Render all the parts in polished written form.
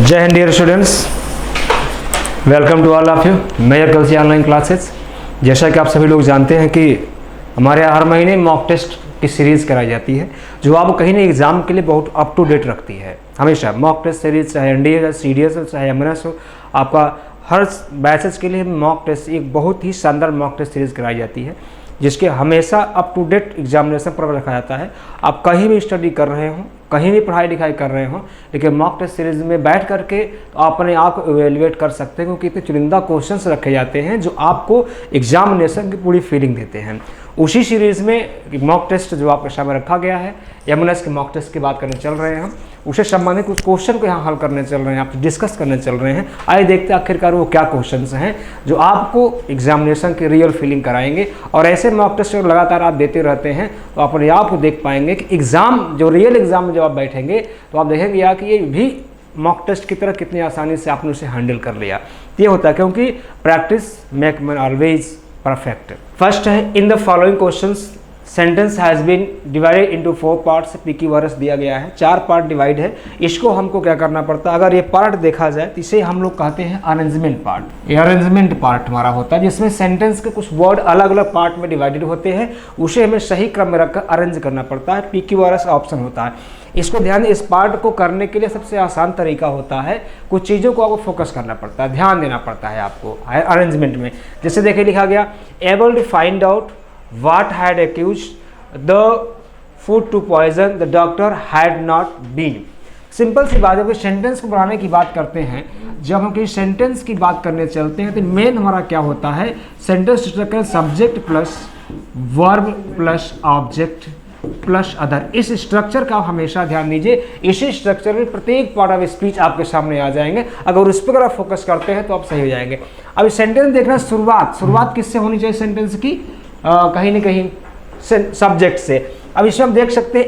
जय हिंद dear students, welcome to all of you mayor girls online classes. जैसा कि आप सभी लोग जानते हैं कि हमारे यहाँ हर महीने मॉक टेस्ट की सीरीज़ कराई जाती है जो आपको कहीं ना एग्ज़ाम के लिए बहुत अप टू डेट रखती है। हमेशा मॉक टेस्ट सीरीज, चाहे एनडीए हो, सीडीएस हो, चाहे एमएनएस हो, आपका हर बैचेस के लिए मॉक टेस्ट एक बहुत ही शानदार मॉक टेस्ट सीरीज़ कराई जाती है जिसके हमेशा अप टू डेट एग्जामिनेशन पर रखा जाता है। आप कहीं भी स्टडी कर रहे हो, कहीं भी पढ़ाई लिखाई कर रहे हो, लेकिन मॉक टेस्ट सीरीज में बैठ करके आप अपने आप को इवेलुएट कर सकते हैं क्योंकि इतने चुनिंदा क्वेश्चंस रखे जाते हैं जो आपको एग्जामिनेशन की पूरी फीलिंग देते हैं। उसी सीरीज़ में मॉक टेस्ट जो आपके सामने रखा गया है, एमएनएस के मॉक टेस्ट की बात करने चल रहे हैं हम, उससे संबंधित कुछ क्वेश्चन को यहाँ हल करने चल रहे हैं, आप डिस्कस करने चल रहे हैं। आइए देखते हैं आखिरकार वो क्या क्वेश्चंस हैं जो आपको एग्जामिनेशन की रियल फीलिंग कराएंगे। और ऐसे मॉक टेस्ट लगातार आप देते रहते हैं तो अपने आप को देख पाएंगे कि एग्ज़ाम जो रियल एग्जाम में जब आप बैठेंगे तो आप देखेंगे यार कि ये भी मॉक टेस्ट की तरह कितनी आसानी से आपने उसे हैंडल कर लिया। ये होता है क्योंकि practice make man always perfect. First है, in the following questions sentence has been divided into 4 parts. पीकी वर्स दिया गया है, 4 पार्ट डिवाइड है। इसको हमको क्या करना पड़ता है, अगर ये पार्ट देखा जाए तो इसे हम लोग कहते हैं अरेंजमेंट पार्ट। ये अरेंजमेंट पार्ट हमारा होता है जिसमें सेंटेंस के कुछ वर्ड अलग अलग पार्ट में डिवाइडेड होते हैं, उसे हमें सही क्रम में रखकर अरेंज करना पड़ता है। पीकी वर्स ऑप्शन होता है। इसको ध्यान, इस पार्ट को करने के लिए सबसे आसान तरीका होता है, कुछ चीज़ों को आपको फोकस करना पड़ता है, ध्यान देना पड़ता है आपको अरेंजमेंट में। जैसे देखिए लिखा गया, able to find out what had accused the food to poison the doctor had not been. Simple सी बात है, सेंटेंस को बनाने की बात करते हैं, जब हम किसी सेंटेंस की बात करने चलते हैं तो मेन हमारा क्या होता है, sentence structure subject plus verb plus object plus other. इस स्ट्रक्चर का आप हमेशा ध्यान दीजिए। इसी स्ट्रक्चर में प्रत्येक पार्ट ऑफ स्पीच आपके सामने आ जाएंगे। अगर उस पर आप फोकस करते हैं तो आप सही हो जाएंगे। अब सेंटेंस देखना, शुरुआत किससे होनी चाहिए सेंटेंस की, कहीं ना कहीं सब्जेक्ट से। अब इसमें हम देख सकते हैं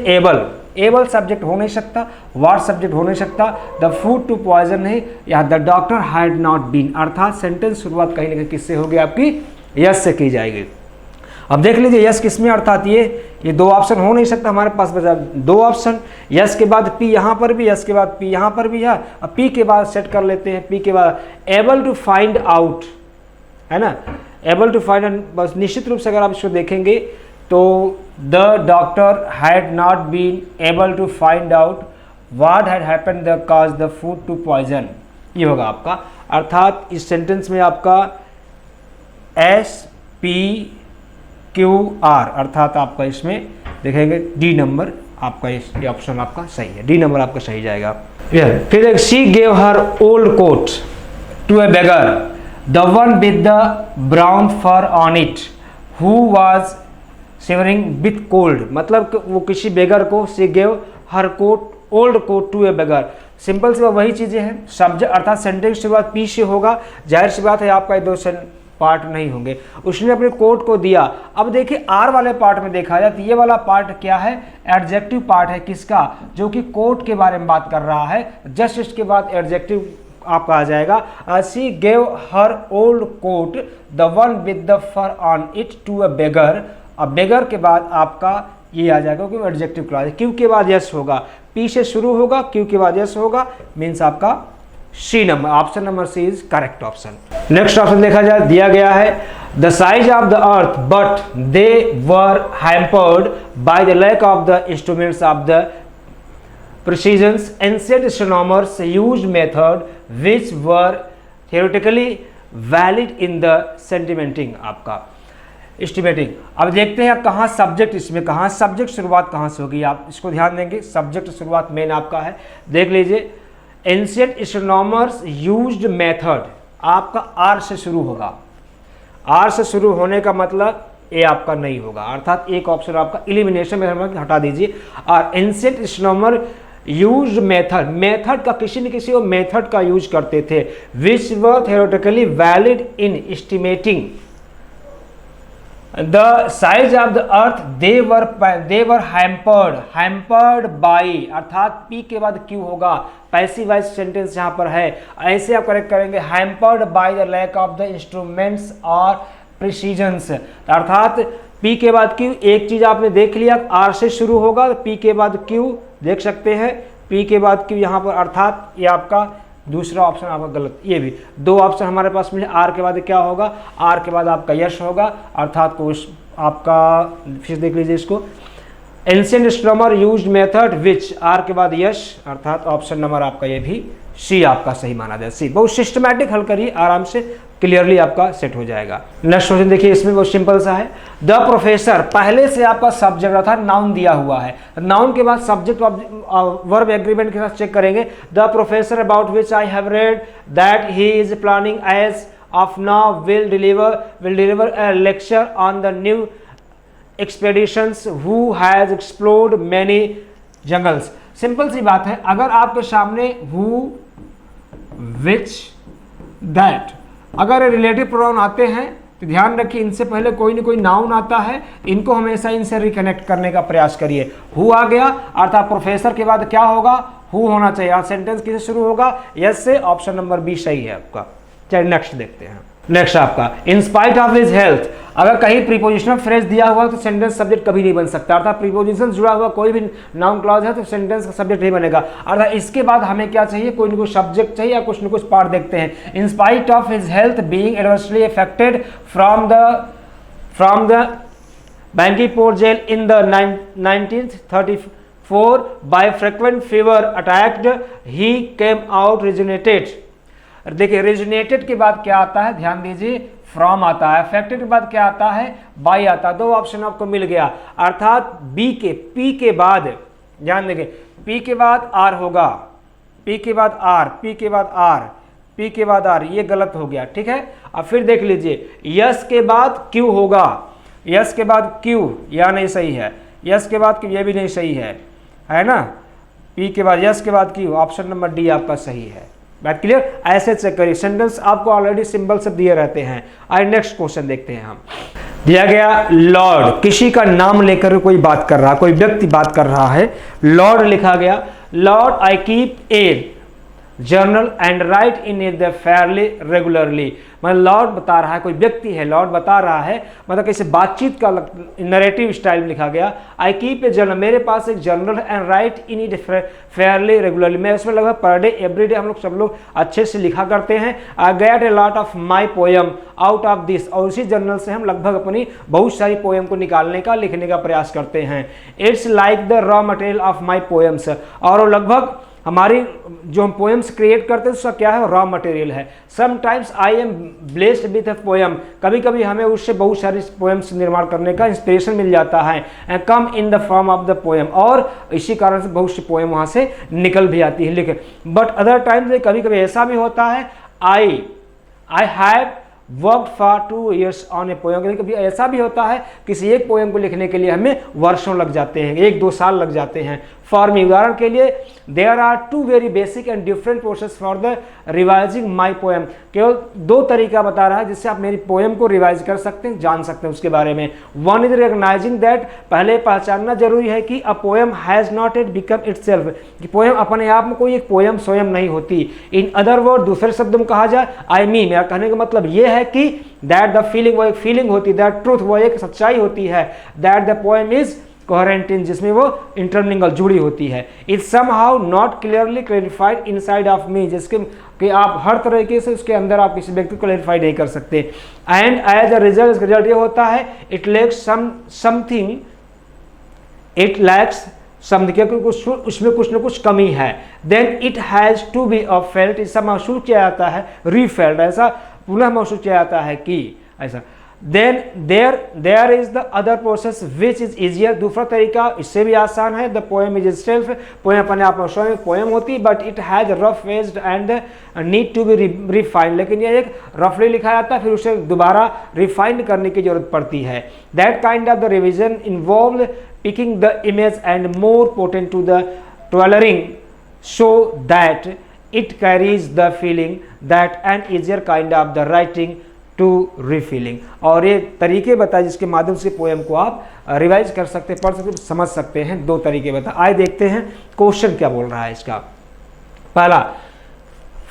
एबल सब्जेक्ट हो नहीं सकता, व्हाट सब्जेक्ट हो नहीं सकता, द फूड टू पॉइजन नहीं, या the doctor had not been, अर्थात सेंटेंस शुरुआत कहीं ना कहीं किससे होगी, आपकी यस से की जाएगी। अब देख लीजिए यस किसमें, अर्थात ये 2 ऑप्शन हो नहीं सकता, हमारे पास बचा 2 ऑप्शन। यस के बाद पी यहाँ पर भी, यस के बाद पी यहाँ पर भी है। अब पी के बाद सेट कर लेते हैं, पी के बाद एबल टू फाइंड आउट, है ना, एबल टू फाइंड। बस निश्चित रूप से अगर आप इसको देखेंगे तो the doctor had not been able to find out what had happened the cause the food to poison, ये होगा आपका। अर्थात इस सेंटेंस में आपका SPQR, अर्थात आपका इसमें देखेंगे डी नंबर आपका, ये ऑप्शन आपका सही है, डी नंबर आपका सही जाएगा। फिर she gave her old coat to a beggar, the one with the brown fur on it, who was shivering with cold. मतलब वो किसी बेगर को, she gave her coat old coat to a beggar. Simple सी वही चीज़ें हैं, subject अर्थात sentence की शुरुआत पी से होगा, जाहिर सी बात है आपका ये 2 पार्ट नहीं होंगे। उसने अपने कोट को दिया। अब देखिए आर वाले पार्ट में देखा जाए तो ये वाला पार्ट क्या है, एडजेक्टिव पार्ट है किसका, जो कि कोट के बारे में बात कर रहा है। जस्ट इसके बाद एडजेक्टिव आपका आ जाएगा, she gave her old coat the one with the fur on it to a beggar. अब बेगर के बाद आपका ये आ जाएगा क्योंकि एडजेक्टिव क्लॉज, क्यू के बाद यस होगा, पी से शुरू होगा, क्यू के बाद यस होगा, मीन्स आपका C number, option number C is correct option. Next option देखा जाए, दिया गया है the size of the earth but they were hampered by the lack of the instruments of the precisions. Ancient astronomers used method which were theoretically valid in the sentimenting, आपका estimating. अब देखते हैं कहाँ सब्जेक्ट, इसमें कहाँ subject शुरुआत कहाँ से होगी, आप इसको ध्यान देंगे। सब्जेक्ट शुरुआत मेन आपका है, देख लीजिए एंशिएंट एस्ट्रोनॉमर्स यूज्ड मेथड, आपका आर से शुरू होगा। आर से शुरू होने का मतलब ए आपका नहीं होगा, अर्थात एक ऑप्शन आपका इलिमिनेशन में हटा दीजिए। और ancient astronomer used method, method का किसी न किसी वो मेथड का यूज करते थे, which were theoretically valid in estimating the size of the earth, they were hampered by, अर्थात पी के बाद क्यू होगा, पैसिव वाइज सेंटेंस यहाँ पर है, ऐसे आप करेक्ट करेंगे, hampered by the lack of the instruments और प्रिसीजन्स। अर्थात पी के बाद क्यू, एक चीज आपने देख लिया, आर से शुरू होगा, पी के बाद क्यू देख सकते हैं, पी के बाद क्यू यहाँ पर, अर्थात ये आपका दूसरा ऑप्शन आपका गलत, ये भी 2 ऑप्शन हमारे पास मिले। आर के बाद क्या होगा, आर के बाद आपका यश होगा, अर्थात कोश आपका, फिर देख लीजिए इसको, ancient astronomer used method which, are के बाद यश, अर्थात ऑप्शन नंबर आपका ये भी सी आपका सही माना जाए। सी, बहुत सिस्टमैटिक हल करिए, आराम से क्लियरली आपका सेट हो जाएगा। नेक्स्ट क्वेश्चन देखिए, इसमें बहुत सिंपल सा है। द प्रोफेसर, पहले से आपका सब्जेक्ट था, नाउन दिया हुआ है, नाउन के बाद सब्जेक्ट वर्ब एग्रीमेंट के साथ चेक करेंगे। The professor about which I have read that he is planning as of now will deliver a lecture on the new expeditions who has explored many jungles. Simple सी बात है, अगर आपके सामने who, which, that अगर relative pronoun आते हैं तो ध्यान रखिए इनसे पहले कोई ना कोई नाउन आता है, इनको हमेशा इनसे रिकनेक्ट करने का प्रयास करिए। हु आ गया अर्थात प्रोफेसर के बाद क्या होगा, हु होना चाहिए। सेंटेंस किससे शुरू होगा, यस से, ऑप्शन नंबर बी सही है आपका। चलिए नेक्स्ट देखते हैं। नेक्स्ट आपका, इन स्पाइट ऑफ हिज हेल्थ, अगर कहीं प्रीपोजिशनल फ्रेज दिया हुआ तो सेंटेंस सब्जेक्ट कभी नहीं बन सकता, अर्थात प्रीपोजिशन जुड़ा हुआ कोई भी नाउन क्लॉज है तो सेंटेंस का सब्जेक्ट नहीं बनेगा। अर्थात इसके बाद हमें क्या चाहिए, कोई ना कोई सब्जेक्ट चाहिए या कुछ न कुछ पार्ट देखते हैं। In spite of his health being adversely affected from the Bankipore jail in the 1934 by frequent fever attacked he came out rejuvenated. देखिए रिजुनेटेड के बाद क्या आता है, ध्यान दीजिए, फ्रॉम आता है, अफेक्टेड के बाद क्या आता है, बाय आता है। 2 ऑप्शन आपको मिल गया, अर्थात बी के, पी के बाद, ध्यान देंगे, पी के बाद आर होगा, पी के बाद आर, पी के बाद आर, पी के बाद आर, ये गलत हो गया, ठीक है। अब फिर देख लीजिए, यस के बाद क्यू होगा, यस के बाद क्यू, या नहीं सही है, यस के बाद क्यू, ये भी नहीं सही है ना, पी के बाद यस के बाद क्यू, ऑप्शन नंबर डी आपका सही है। बात क्लियर, ऐसे चेक करिए, सेंटेंस आपको ऑलरेडी सिंबल से दिए रहते हैं। आइए नेक्स्ट क्वेश्चन देखते हैं हम। दिया गया लॉर्ड, किसी का नाम लेकर कोई बात कर रहा है, कोई व्यक्ति बात कर रहा है, लॉर्ड लिखा गया। Lord I keep a journal and right in it the Fairlie regularly, मतलब लॉर्ड बता रहा है, कोई व्यक्ति है, लॉर्ड बता रहा है, मतलब कैसे बातचीत का नरेटिव स्टाइल में लिखा गया। आई कीप ए जर्नल, मेरे पास एक journal and right in it Fairlie regularly, मैं उसमें लगभग पर डे एवरीडे हम लोग सब लोग अच्छे से लिखा करते हैं। I get A lot of my poem out of this, और उसी जर्नल से हम लगभग अपनी बहुत सारी पोएम को निकालने का, लिखने का प्रयास करते हैं। It's like the raw material of my poems, और वो लगभग हमारी जो हम पोएम्स क्रिएट करते हैं उसका क्या है, रॉ मटेरियल है। Sometimes I am blessed with a poem, कभी कभी हमें उससे बहुत सारी पोएम्स निर्माण करने का इंस्पिरेशन मिल जाता है। And come in the form of the poem, और इसी कारण से बहुत सी पोएम वहाँ से निकल भी आती है, लिखे। बट अदर टाइम्स कभी कभी ऐसा भी होता है, I have worked for 2 years on a poem, कभी ऐसा भी होता है किसी एक पोएम को लिखने के लिए हमें वर्षों लग जाते हैं, 1-2 साल लग जाते हैं। फॉर मी, उदाहरण के लिए, there are 2 very basic and different process for the revising my poem, केवल 2 तरीका बता रहा है जिससे आप मेरी पोएम को रिवाइज कर सकते हैं, जान सकते हैं उसके बारे में। वन इज रिकॉग्नाइजिंग दैट, पहले पहचानना जरूरी है कि a poem has not it become itself, कि पोएम अपने आप में कोई एक पोएम स्वयं नहीं होती। इन अदर वर्ड, दूसरे शब्दों में कहा जाए, आई मीन, मेरा कहने का मतलब ये है कि दैट द फीलिंग, वो एक फीलिंग होती है, दैट ट्रूथ, वो एक सच्चाई होती है, that the poem is coherent in, जिसमें वो इंटरमिंगल जुड़ी होती है। It's somehow not clearly clarified inside of me, जिसके कि आप हर तरीके से उसके अंदर आप किसी व्यक्ति को क्लैरिफाई नहीं कर सकते। एंड एज अ रिजल्ट ये होता है, it lacks something, it lacks something, क्योंकि उसमें कुछ न कुछ कमी है। Then it has to be felt, ऐसा महसूस किया जाता है, रीफेल्ट, ऐसा पुनः महसूस किया जाता है कि ऐसा। Then there is the other process which is easier, दूसरा तरीका इससे भी आसान है। The poem is self, poem अपने आप में स्वयं पोएम होती है, but it has rough edged and need to be refined, लेकिन ये एक रफली लिखा जाता है, फिर उसे दोबारा रिफाइंड करने की जरूरत पड़ती है। That kind of the revision involve picking the image and more potent to the tailoring, so that it carries the feeling that an easier kind of the writing to refilling. और ये तरीके बताए जिसके माध्यम से पोएम को आप revise कर सकते हैं, पढ़ सकते हैं, समझ सकते हैं। 2 तरीके बताए। आइए देखते हैं क्वेश्चन क्या बोल रहा है इसका। पहला,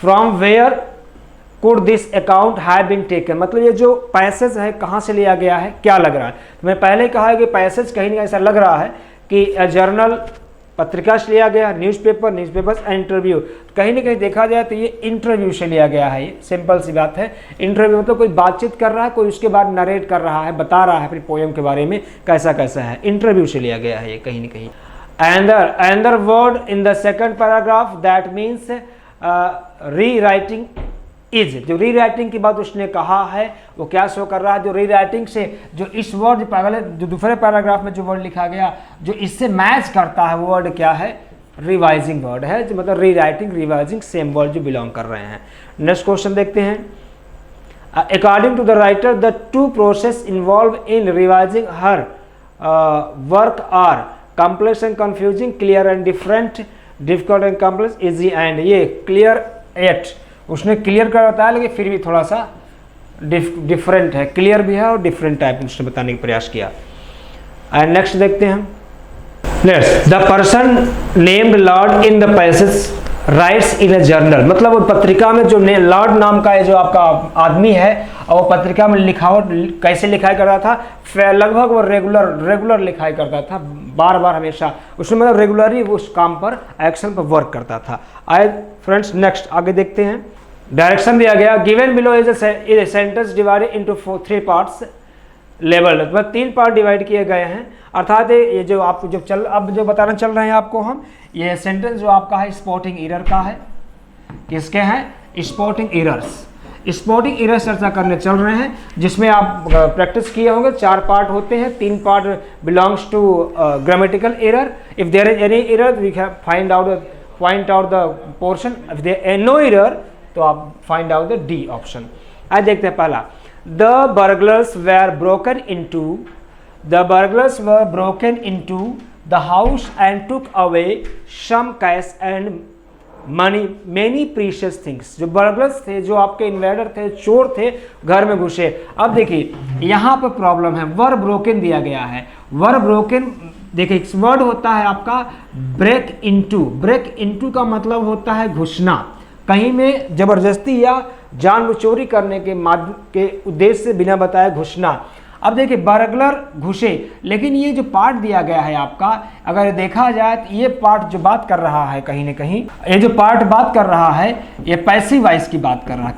from where could this account have been taken, मतलब ये जो पैसेज है कहाँ से लिया गया है, क्या लग रहा है। तो मैं पहले कहा है कि पैसेज कहीं ना ऐसा लग रहा है कि जर्नल पत्रिका से लिया गया, न्यूज़पेपर, न्यूज़पेपर्स, इंटरव्यू। कहीं ना कहीं देखा जाए तो ये इंटरव्यू से लिया गया है। ये सिंपल सी बात है। इंटरव्यू मतलब कोई बातचीत कर रहा है, कोई उसके बाद नरेट कर रहा है, बता रहा है अपनी पोएम के बारे में कैसा कैसा है। इंटरव्यू से लिया गया है ये कहीं ना कहीं। another word in the second paragraph that means rewriting is। जो रीराइटिंग की बात उसने कहा है वो क्या शो कर रहा है, जो रीराइटिंग से जो इस वर्ड पहले जो दूसरे पैराग्राफ में जो वर्ड लिखा गया जो इससे मैच करता है वो वर्ड क्या है, रिवाइजिंग वर्ड है। जो मतलब रीराइटिंग रिवाइजिंग सेम वर्ड जो बिलोंग कर रहे हैं। नेक्स्ट क्वेश्चन देखते हैं। According to the writer the two process involve in revising her work are complex and confusing, clear and different, difficult and complex, easy and ये clear yet उसने clear कर बताया लेकिन फिर भी थोड़ा सा डिफरेंट है, क्लियर भी है और डिफरेंट टाइप उसने बताने का प्रयास किया। एंड नेक्स्ट देखते हैं हम। Next, the person named Lord in the passage rights in A journal. मतलब वो पत्रिका में जो लॉर्ड नाम का है जो आपका आदमी है और वो पत्रिका में लिखावट कैसे लिखाई करता था, लगभग वो रेगुलर लिखाई करता था, बार बार हमेशा उसमें मतलब रेगुलरली उस काम पर एक्शन पर वर्क करता था। आए फ्रेंड्स नेक्स्ट आगे देखते हैं। डायरेक्शन दिया गया given below is a sentence divided into 3 parts level. मतलब 3 पार्ट डिवाइड किए गए हैं। अर्थात ये जो आप जो बताना चल रहे हैं आपको हम, ये सेंटेंस जो आपका है स्पॉटिंग एरर का है। किसके हैं, स्पॉटिंग एरर्स। स्पॉटिंग एरर चर्चा करने चल रहे हैं जिसमें आप प्रैक्टिस किए होंगे। 4 पार्ट होते हैं, 3 part belongs to grammatical error. If there is any error we can find out the portion. If there is no error तो आप find out the D option. आज देखते हैं पहला। The burglars were broken into the house and took away some cash and money, many precious things। जो burglars थे, जो आपके इन्वेडर थे, चोर थे, घर में घुसे। अब देखिए यहाँ पर प्रॉब्लम है, वर ब्रोकन दिया गया है। वर ब्रोकन देखिए वर्ड होता है आपका ब्रेक इनटू। ब्रेक इनटू का मतलब होता है घुसना, कहीं में जबरदस्ती या जानबूझ चोरी करने के उद्देश्य से बिना बताए घुसना। अब देखिए बर्गलर घुसे, लेकिन ये जो पार्ट दिया गया है आपका, अगर देखा जाए तो ये पार्ट जो बात कर रहा है कहीं ना कहीं, ये जो पार्ट बात कर रहा है ये पैसिव वॉइस की बात कर रहा है।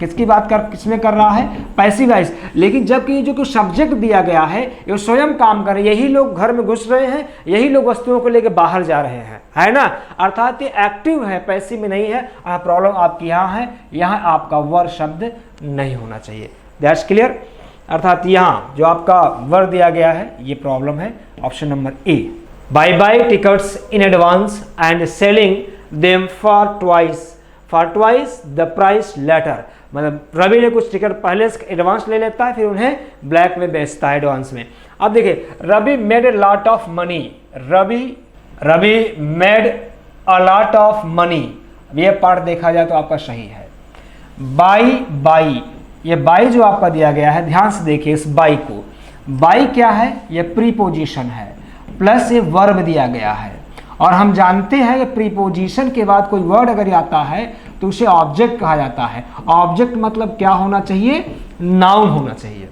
किसमें कर रहा है, पैसिव वॉइस। लेकिन जबकि ये जो कुछ सब्जेक्ट दिया गया है ये स्वयं काम कर रहे हैं, यही लोग घर में घुस रहे हैं, यही लोग वस्तुओं को लेकर बाहर जा रहे हैं, है ना। अर्थात ये एक्टिव है, पैसिव में नहीं है। प्रॉब्लम आपकी यहाँ है, यहाँ आपका वर शब्द नहीं होना चाहिए। That's clear. अर्थात यहाँ जो आपका वर्ड दिया गया है ये प्रॉब्लम है, option number A. Buy tickets in advance and selling them for twice the price later. मतलब रवि ने कुछ टिकट पहले से एडवांस ले लेता है, फिर उन्हें ब्लैक में बेचता है एडवांस में। अब देखिए Ravi made a lot of money. Ravi made a lot of money, ये पार्ट देखा जाए तो आपका सही है। बाई ये बाई जो आपका दिया गया है, ध्यान से देखिए इस बाई को। बाई क्या है, ये प्रीपोजिशन है प्लस ये वर्ब दिया गया है। और हम जानते हैं कि प्रीपोजिशन के बाद कोई वर्ड अगर आता है तो उसे ऑब्जेक्ट कहा जाता है। ऑब्जेक्ट मतलब क्या होना चाहिए, नाउन होना चाहिए।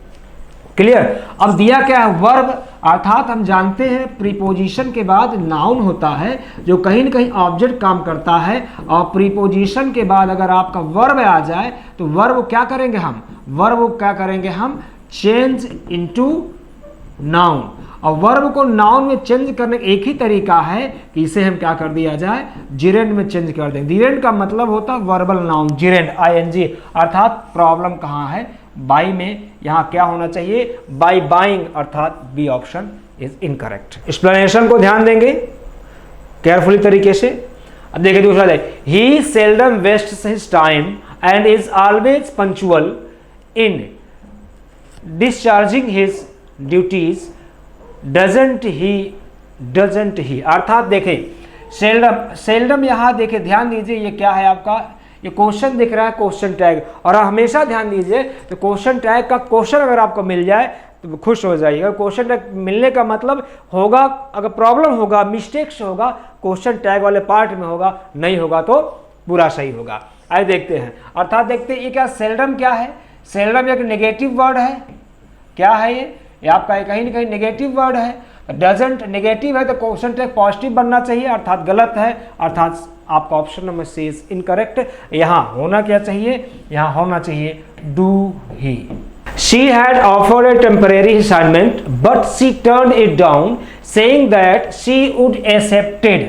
क्लियर। अब दिया क्या है, वर्ब। अर्थात हम जानते हैं प्रीपोजिशन के बाद नाउन होता है जो कहीं ना कहीं ऑब्जेक्ट काम करता है। और प्रीपोजिशन के बाद अगर आपका वर्ब आ जाए तो वर्ब क्या करेंगे हम चेंज इनटू नाउन। और वर्ब को नाउन में चेंज करने का एक ही तरीका है कि इसे हम क्या कर दिया जाए, जिरेंड में चेंज कर दें। जिरेंड का मतलब होता है वर्बल नाउन, जिरेंड ING। अर्थात प्रॉब्लम कहाँ है, बाई में। यहाँ क्या होना चाहिए, बाई बाइंग, अर्थात B option is incorrect. Explanation को ध्यान देंगे केयरफुली तरीके से। अब देखिए दूसरा है, he seldom wastes his time and is always punctual in discharging his duties doesn't he. अर्थात देखें सेल्डम यहाँ देखें, ध्यान दीजिए ये क्या है आपका, ये क्वेश्चन दिख रहा है, क्वेश्चन टैग। और हमेशा ध्यान दीजिए तो क्वेश्चन टैग का क्वेश्चन अगर आपको मिल जाए तो खुश हो जाइएगा। क्वेश्चन टैग मिलने का मतलब होगा अगर प्रॉब्लम होगा, मिस्टेक्स होगा, क्वेश्चन टैग वाले पार्ट में होगा, नहीं होगा तो पूरा सही होगा। आइए देखते हैं। अर्थात देखते हैं ये क्या, सेल्डम क्या है, सेल्डम एक नेगेटिव वर्ड है। क्या है ये आपका कहीं ना कहीं नेगेटिव वर्ड है। डजंट नेगेटिव है तो क्वेश्चन टैग पॉजिटिव बनना चाहिए, अर्थात गलत है, अर्थात आपका option number C is incorrect. यहाँ होना क्या चाहिए, यहाँ होना चाहिए do he. She had offered a temporary assignment, but she turned it down, saying that she would accepted।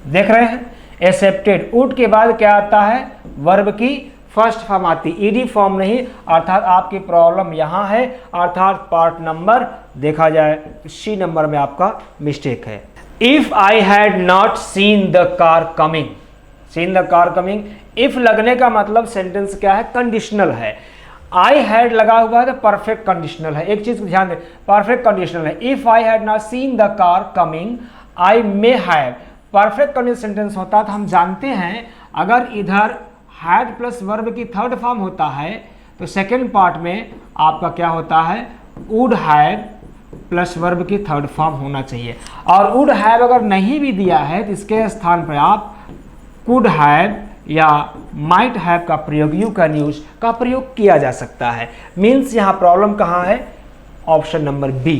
देख रहे हैं, accepted, would के बाद क्या आता है, वर्ब की फर्स्ट फॉर्म आती, ईडी फॉर्म नहीं, अर्थात आपकी प्रॉब्लम यहाँ है, अर्थात पार्ट नंबर देखा जाए तो सी नंबर में आपका मिस्टेक है। If I had not seen the car coming, seen the car coming, if लगने का मतलब सेंटेंस क्या है, कंडीशनल है। आई हैड लगा हुआ है तो परफेक्ट कंडीशनल है। एक चीज ध्यान दें, परफेक्ट कंडीशनल है। If I had not seen the car coming I may have, perfect conditional sentence होता तो हम जानते हैं अगर इधर हैड प्लस वर्ब की थर्ड फॉर्म होता है तो सेकेंड पार्ट में आपका क्या होता है, वुड हैव प्लस वर्ब की थर्ड फॉर्म होना चाहिए। और वुड हैव अगर नहीं भी दिया है तो इसके स्थान पर आप कुड हैव या माइट हैव का प्रयोग, यू कैन यूज का प्रयोग किया जा सकता है। मीन्स यहाँ प्रॉब्लम कहाँ है, option number B.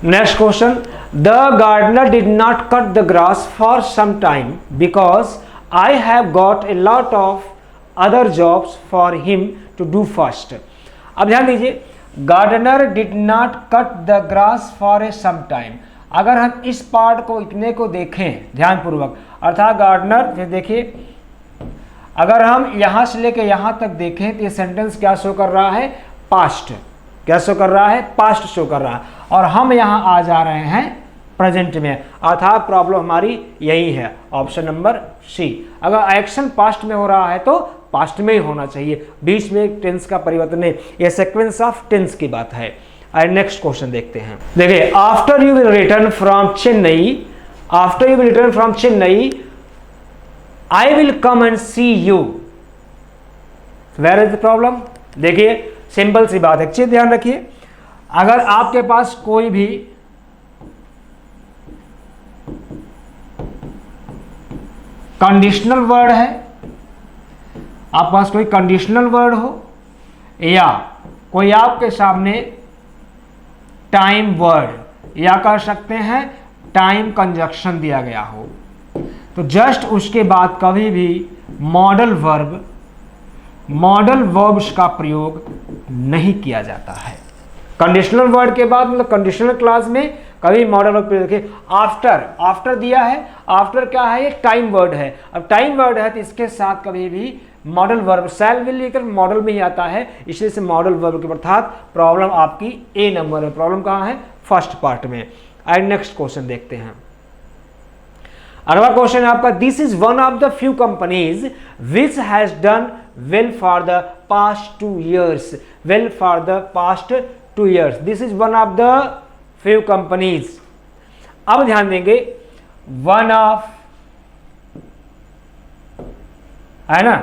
Next question, the gardener did not cut the grass for some time because I have got a lot of other jobs for him to do first. अब ध्यान दीजिए, gardener did not cut the grass for a some time. अगर हम इस part को इतने को देखें ध्यानपूर्वक, अर्थात गार्डनर, देखिए अगर हम यहां से लेकर यहां तक देखें तो ये सेंटेंस क्या शो कर रहा है, पास्ट। क्या शो कर रहा है, पास्ट शो कर रहा है, और हम यहां आ जा रहे हैं प्रेजेंट में, अर्थात प्रॉब्लम हमारी यही है, ऑप्शन नंबर सी। अगर एक्शन पास्ट में हो रहा है तो पास्ट में ही होना चाहिए, बीच में टेंस का परिवर्तन नहीं, ये सीक्वेंस ऑफ टेंस की बात है। और नेक्स्ट क्वेश्चन देखते हैं। देखिए, after you will return from Chennai, after you will return from Chennai I will come and see you. Where is the problem? देखिए सिंपल सी बात है, एक चीज ध्यान रखिए, अगर आपके पास कोई भी कंडीशनल वर्ड है, आपके पास कोई कंडीशनल वर्ड हो या कोई आपके सामने टाइम वर्ड या कर सकते हैं टाइम कंजक्शन दिया गया हो, तो जस्ट उसके बाद कभी भी मॉडल वर्ब्स का प्रयोग नहीं किया जाता है। कंडीशनल वर्ड के बाद मतलब कंडीशनल क्लास में कभी मॉडल वर्ब प्रयोग। देखिए आफ्टर दिया है, आफ्टर क्या है, ये टाइम वर्ड है। अब टाइम वर्ड है तो इसके साथ कभी भी मॉडल वर्ब शैल विल लेकर मॉडल में ही आता है, इसलिए से मॉडल वर्ब के अर्थात प्रॉब्लम आपकी ए नंबर है। प्रॉब्लम कहाँ है, फर्स्ट पार्ट में। एंड नेक्स्ट क्वेश्चन देखते हैं। अगला क्वेश्चन है आपका, this is one of the few companies which has done well for the past 2 years, well for the past 2 years, this is one of the few companies. अब ध्यान देंगे, one of है ना,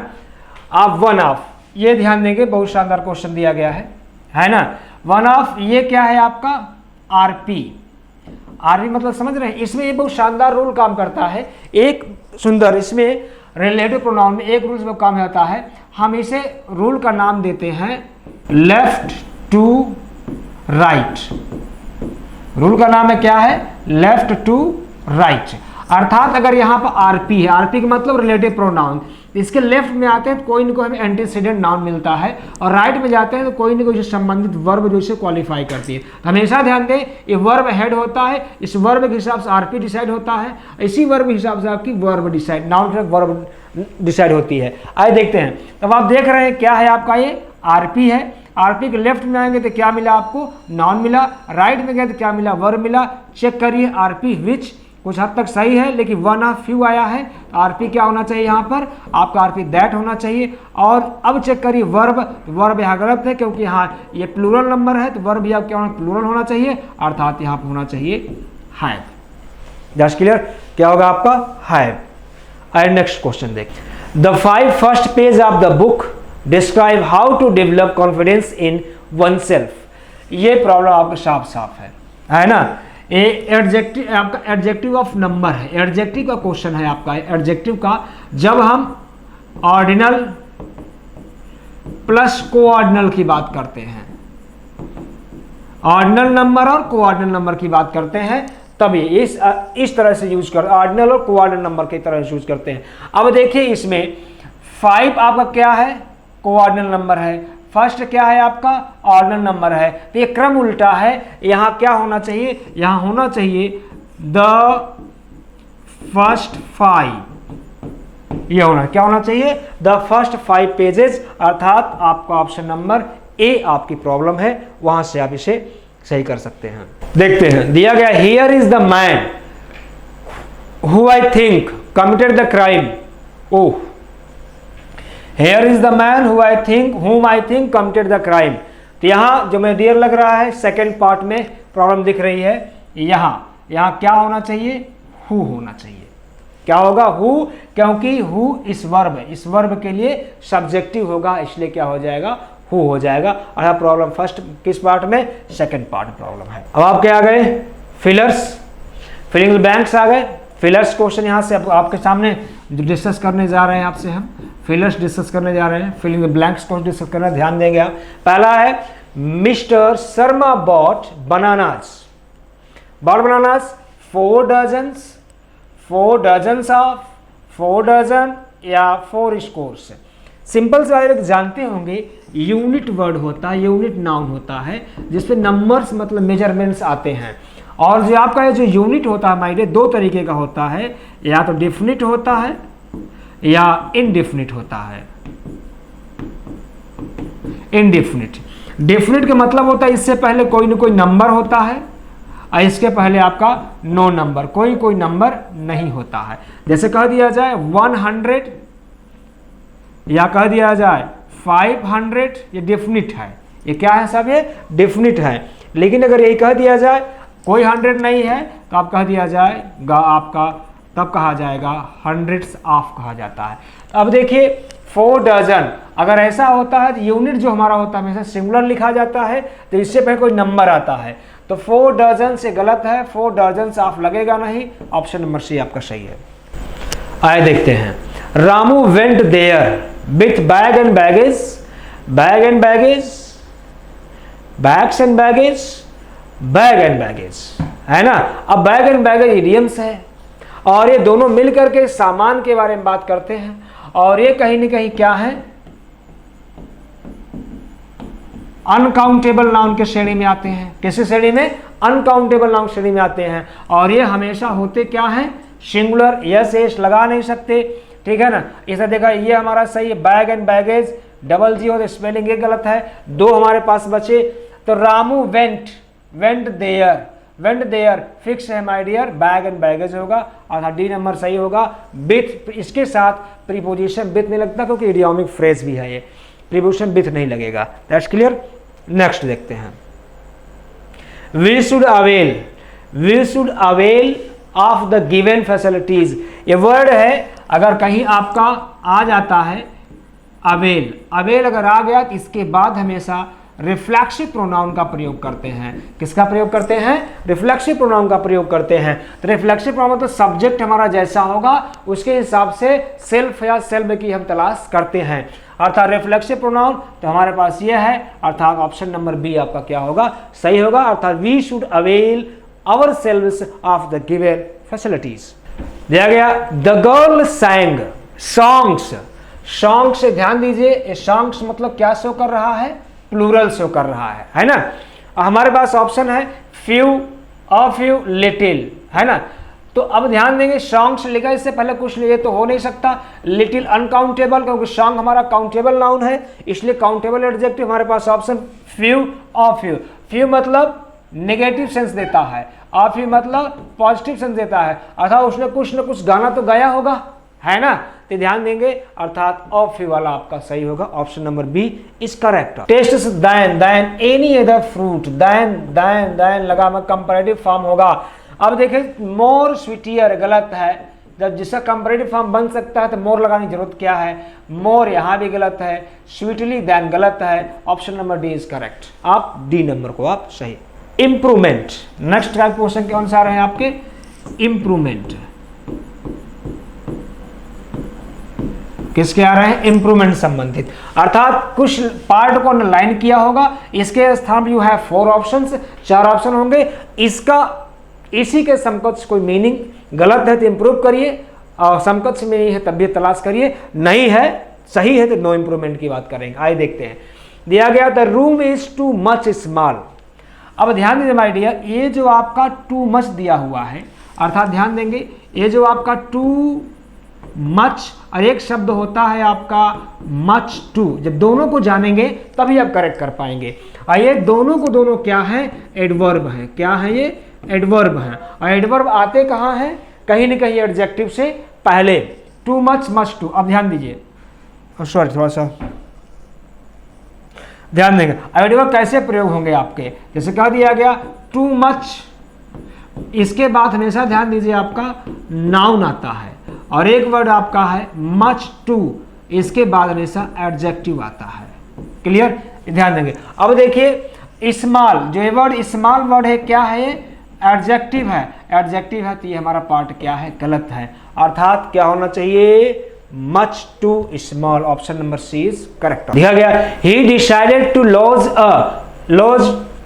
आप वन ऑफ, ये ध्यान देंगे, बहुत शानदार क्वेश्चन दिया गया है ना। वन ऑफ ये क्या है आपका, आरपी। आरपी मतलब समझ रहे हैं, इसमें ये बहुत शानदार रूल काम करता है। एक सुंदर, इसमें रिलेटिव प्रोनाउन में एक रूल काम होता है, हम इसे रूल का नाम देते हैं लेफ्ट टू राइट। रूल का नाम है क्या है, लेफ्ट टू राइट। अर्थात अगर यहाँ पर आरपी है, आरपी का मतलब रिलेटिव प्रोनाउन, इसके लेफ्ट में आते हैं तो कोई ना कोई हमें एंटीसीडेंट नाउन मिलता है, और राइट में जाते हैं तो कोई ना कोई संबंधित वर्ब जो इसे क्वालिफाई करती है। तो हमेशा ध्यान दें, ये वर्ब हेड होता है, इस वर्ब के हिसाब से आरपी डिसाइड होता है, इसी वर्ब के हिसाब से आपकी वर्ब डिसाइड, नाउन के वर्ब डिसाइड होती है। आइए देखते हैं। तब आप देख रहे हैं क्या है आपका, ये आरपी है। आरपी के लेफ्ट में आएंगे तो क्या मिला आपको, नाउन मिला। राइट में गए तो क्या मिला, वर्ब मिला। चेक करिए, आरपी विच कुछ हद तक सही है, लेकिन वन ऑफ फ्यू आया है, आरपी क्या होना चाहिए यहाँ पर, आपका आरपी दैट होना चाहिए। और अब चेक करिए वर्ब, तो वर्ब यहाँ गलत है क्योंकि यहाँ ये प्लूरल नंबर है, तो वर्ब यहाँ क्या होना, प्लूरल होना चाहिए, अर्थात यहाँ पर होना चाहिए हैव। जस्ट क्लियर, क्या होगा आपका हैव। एंड नेक्स्ट क्वेश्चन देख, the 5 first page of the book describe how to develop confidence in one self. ये प्रॉब्लम आपका साफ साफ है ना। ये एडजेक्टिव, आपका एडजेक्टिव ऑफ नंबर है, एडजेक्टिव का क्वेश्चन है आपका, एडजेक्टिव का। जब हम ऑर्डिनल प्लस कोऑर्डिनल की बात करते हैं, ऑर्डिनल नंबर और कोऑर्डिनल नंबर की बात करते हैं, तभी इस तरह से यूज कर, ऑर्डिनल और कोऑर्डिनल नंबर की तरह यूज करते हैं। अब देखिए इसमें 5 आपका क्या है, कोऑर्डिनल नंबर है, फर्स्ट क्या है आपका, ऑर्डिनल नंबर है। तो ये क्रम उल्टा है, यहाँ क्या होना चाहिए, यहाँ होना चाहिए द फर्स्ट 5, ये होना, क्या होना चाहिए, द फर्स्ट 5 पेजेस, अर्थात आपका ऑप्शन नंबर ए आपकी प्रॉब्लम है, वहां से आप इसे सही कर सकते हैं। देखते हैं, दिया गया here is the man who I think committed the crime. Oh, here is the man who I think whom I think committed the crime। तो यहाँ जो मैं डियर लग रहा है, सेकेंड पार्ट में प्रॉब्लम दिख रही है, यहाँ क्या होना चाहिए, हु होना चाहिए। क्या होगा, हु, क्योंकि हु इस वर्ब के लिए सब्जेक्टिव होगा, इसलिए क्या हो जाएगा, हु हो जाएगा। और प्रॉब्लम फर्स्ट किस पार्ट में, सेकंड पार्ट प्रॉब्लम है। अब आप क्या आ गए, फिलिंग बैंक्स आ गए। फिलर्स क्वेश्चन यहाँ से आपके सामने डिस्कस करने जा रहे हैं, आपसे हम फिलर्स डिस्कस करने जा रहे हैं, फिलिंग ब्लैंक्स को डिस्कस करना, ध्यान देंगे आप। पहला है mister Sharma bought bananas 4 dozens of 4 dozen या 4 स्कोर्स। सिंपल से आप जानते होंगे, यूनिट वर्ड होता है, यूनिट नाउन होता है, जिसपे नंबर्स मतलब मेजरमेंट्स आते हैं। और जो आपका ये जो यूनिट होता है माइडे, 2 तरीके का होता है, या तो डिफिनिट होता है या इनडिफिनिट होता है। डिफिनिट का मतलब होता है इससे पहले कोई ना कोई नंबर होता है, और इसके पहले आपका नो नंबर, कोई नंबर नहीं होता है। जैसे कह दिया जाए 100 या कह दिया जाए 500, ये डिफिनिट है, ये क्या है सब, ये डिफिनिट है। लेकिन अगर यही कह दिया जाए कोई 100 नहीं है, तो आप कह दिया जाएगा आपका, तब कहा जाएगा हंड्रेड्स ऑफ कहा जाता है। अब देखिए 4 डजन, अगर ऐसा होता है तो यूनिट जो हमारा होता है हमेशा सिंगुलर लिखा जाता है, तो इससे पहले कोई नंबर आता है, तो 4 डजन से गलत है, 4 डजन ऑफ लगेगा नहीं, ऑप्शन नंबर सी आपका सही है। आए देखते हैं, Ramu went there with bag and baggage, bags and baggage, है ना। अब बैग एंड बैगेज इडियम्स है, और ये दोनों मिलकर के सामान के बारे में बात करते हैं, और ये कहीं न कहीं क्या है, अनकाउंटेबल नाउन के श्रेणी में आते हैं। किस श्रेणी में, अनकाउंटेबल नाउन श्रेणी में आते हैं, और ये हमेशा होते क्या है, सिंगुलर, यस एस लगा नहीं सकते, ठीक है ना। इसे देखा, ये हमारा सही है, बैग एंड बैगेज डबल जी हो, तो स्पेलिंग ये गलत है। 2 हमारे पास बचे, तो रामू वेंट देयर फिक्स है my dear, bag and baggage होगा, और डी नंबर सही होगा। विथ, इसके साथ प्रीपोजिशन विथ नहीं लगता, क्योंकि इडियोमिक फ्रेज भी है, ये प्रीपोजिशन विथ नहीं लगेगा। That's clear. नेक्स्ट देखते हैं, we should avail of the given facilities. ये वर्ड है, अगर कहीं आपका आ जाता है अवेल अगर आ गया, तो इसके बाद हमेशा रिफ्लेक्सिव प्रोनाउन का प्रयोग करते हैं। किसका प्रयोग करते हैं, रिफ्लेक्सिव प्रोनाउन का प्रयोग करते हैं। तो रिफ्लेक्सिव प्रोनाउन तो सब्जेक्ट हमारा जैसा होगा उसके हिसाब से सेल्फ या सेल्फ की हम तलाश करते हैं, अर्थात रिफ्लेक्सिव प्रोनाउन तो हमारे पास ये है, अर्थात ऑप्शन नंबर बी आपका क्या होगा, सही होगा। अर्थात we should avail ourselves of the given facilities. दिया गया, द गर्ल सैंग सॉन्ग्स से ध्यान दीजिए, सॉन्ग्स मतलब क्या शो कर रहा है, प्लूरल शो कर रहा है ना। हमारे पास ऑप्शन है फ्यू, अ फ्यू, लिटिल, है ना। तो अब ध्यान देंगे, सॉन्ग्स लिखा, इससे पहले कुछ ये तो हो नहीं सकता। लिटिल अनकाउंटेबल, क्योंकि सॉन्ग हमारा काउंटेबल नाउन है, इसलिए काउंटेबल एडजेक्टिव हमारे पास option few, a few. Few मतलब नेगेटिव सेंस देता है, अ फ्यू मतलब पॉजिटिव सेंस देता है, अर्थात उसने कुछ न कुछ गाना तो गाया होगा, है ना। तो ध्यान देंगे, अर्थात ऑफ फ्यू वाला आपका सही होगा, option number B is correct. Taste then any other fruit, then लगा में कंपैरेटिव फॉर्म होगा। अब देखें, मोर स्वीटियर गलत है, जब जिसका कंपैरेटिव फॉर्म बन सकता है तो मोर लगाने की जरूरत क्या है, मोर यहां भी गलत है, स्वीटली देन गलत है, option number D is correct. आप डी नंबर को आप सही। इंप्रूवमेंट, नेक्स्ट क्वेश्चन के अनुसार है आपके इंप्रूवमेंट, किसके आ रहे हैं, इंप्रूवमेंट संबंधित, अर्थात कुछ पार्ट को लाइन किया होगा, इसके स्थान पर यू हैव 4 ऑप्शंस, 4 ऑप्शन होंगे, इसका इसी के समकक्ष कोई मीनिंग गलत है तो इंप्रूव करिए, और समकक्ष में नहीं है तब भी तलाश करिए, नहीं है सही है तो नो इंप्रूवमेंट की बात करेंगे। आइए देखते हैं। दिया गया the room is too much small. अब ध्यान दीजिए माय डियर, ये जो आपका टू मच दिया हुआ है, अर्थात ध्यान देंगे ये जो आपका टू मच और एक शब्द होता है आपका मच टू, जब दोनों को जानेंगे तभी आप करेक्ट कर पाएंगे। और ये दोनों को दोनों क्या है, एडवर्ब है। क्या है ये, एडवर्ब है। और एडवर्ब आते कहाँ हैं, कहीं न कहीं एडजेक्टिव से पहले। Too much, much too. अब ध्यान दीजिए, सॉरी थोड़ा सा ध्यान देंगे एडवर्ब कैसे प्रयोग होंगे आपके। जैसे कह दिया गया टू मच, इसके बाद हमेशा ध्यान दीजिए आपका नाउन आता है, और एक वर्ड आपका है मच टू, इसके बाद हमेशा एडजेक्टिव आता है। क्लियर, ध्यान देंगे। अब देखिए स्मॉल, जो ये वर्ड स्मॉल वर्ड है क्या है, ये एडजेक्टिव है। एडजेक्टिव है तो ये हमारा पार्ट क्या है, गलत है। अर्थात क्या होना चाहिए, much too small. Option number C is correct. दिया गया he decided to lodge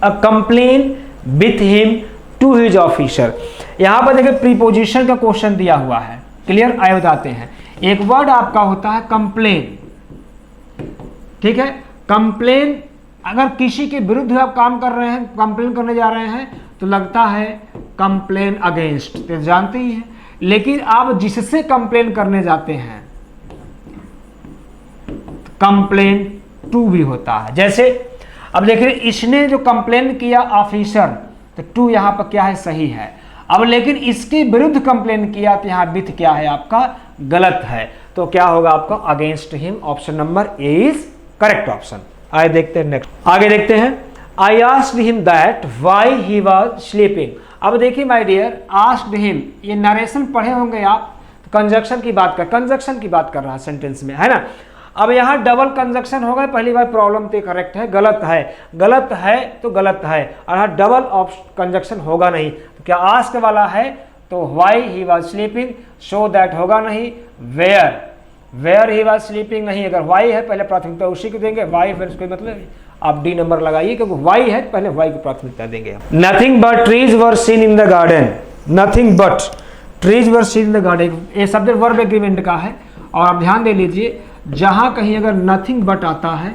a complain with him to his officer. यहां पर देखिए प्रीपोजिशन का क्वेश्चन दिया हुआ है। क्लियर, आए बताते हैं। एक वर्ड आपका होता है कंप्लेन, ठीक है। कंप्लेन, अगर किसी के विरुद्ध आप काम कर रहे हैं, कंप्लेन करने जा रहे हैं तो लगता है कंप्लेन अगेंस्ट, तो जानते ही हैं। लेकिन आप जिससे कंप्लेन करने जाते हैं कंप्लेन टू भी होता है। जैसे अब देखिए इसने जो कंप्लेन किया ऑफिसर, तो टू यहां पर क्या है, सही है। अब लेकिन इसके विरुद्ध कंप्लेन किया तो यहां विथ क्या है आपका, गलत है। तो क्या होगा आपका, against him. Option number A is correct option. आइए देखते हैं नेक्स्ट, आगे देखते हैं। I asked him that why he was sleeping. अब देखिए माय डियर, आस्क्ड हिम, ये नरेशन पढ़े होंगे आप, तो कंजक्शन की बात कर रहा है सेंटेंस में, है ना। अब यहाँ डबल कंजक्शन होगा, पहली बार प्रॉब्लम तो करेक्ट है, गलत है तो गलत है, और डबल कंजक्शन होगा नहीं। तो क्या आस्क वाला है तो why he was sleeping, so that होगा नहीं, वेयर ही वाज स्लीपिंग नहीं। अगर व्हाई है पहले प्राथमिकता उसी को देंगे, व्हाई फिर उसको मतलब आप डी नंबर लगाइए, क्योंकि व्हाई है पहले व्हाई को प्राथमिकता देंगे। Nothing but trees were seen in the garden. Nothing but trees were seen in the garden, ये सब्जेक्ट वर्ब एग्रीमेंट का है। और आप ध्यान दे लीजिए, जहां कहीं अगर नथिंग बट आता है,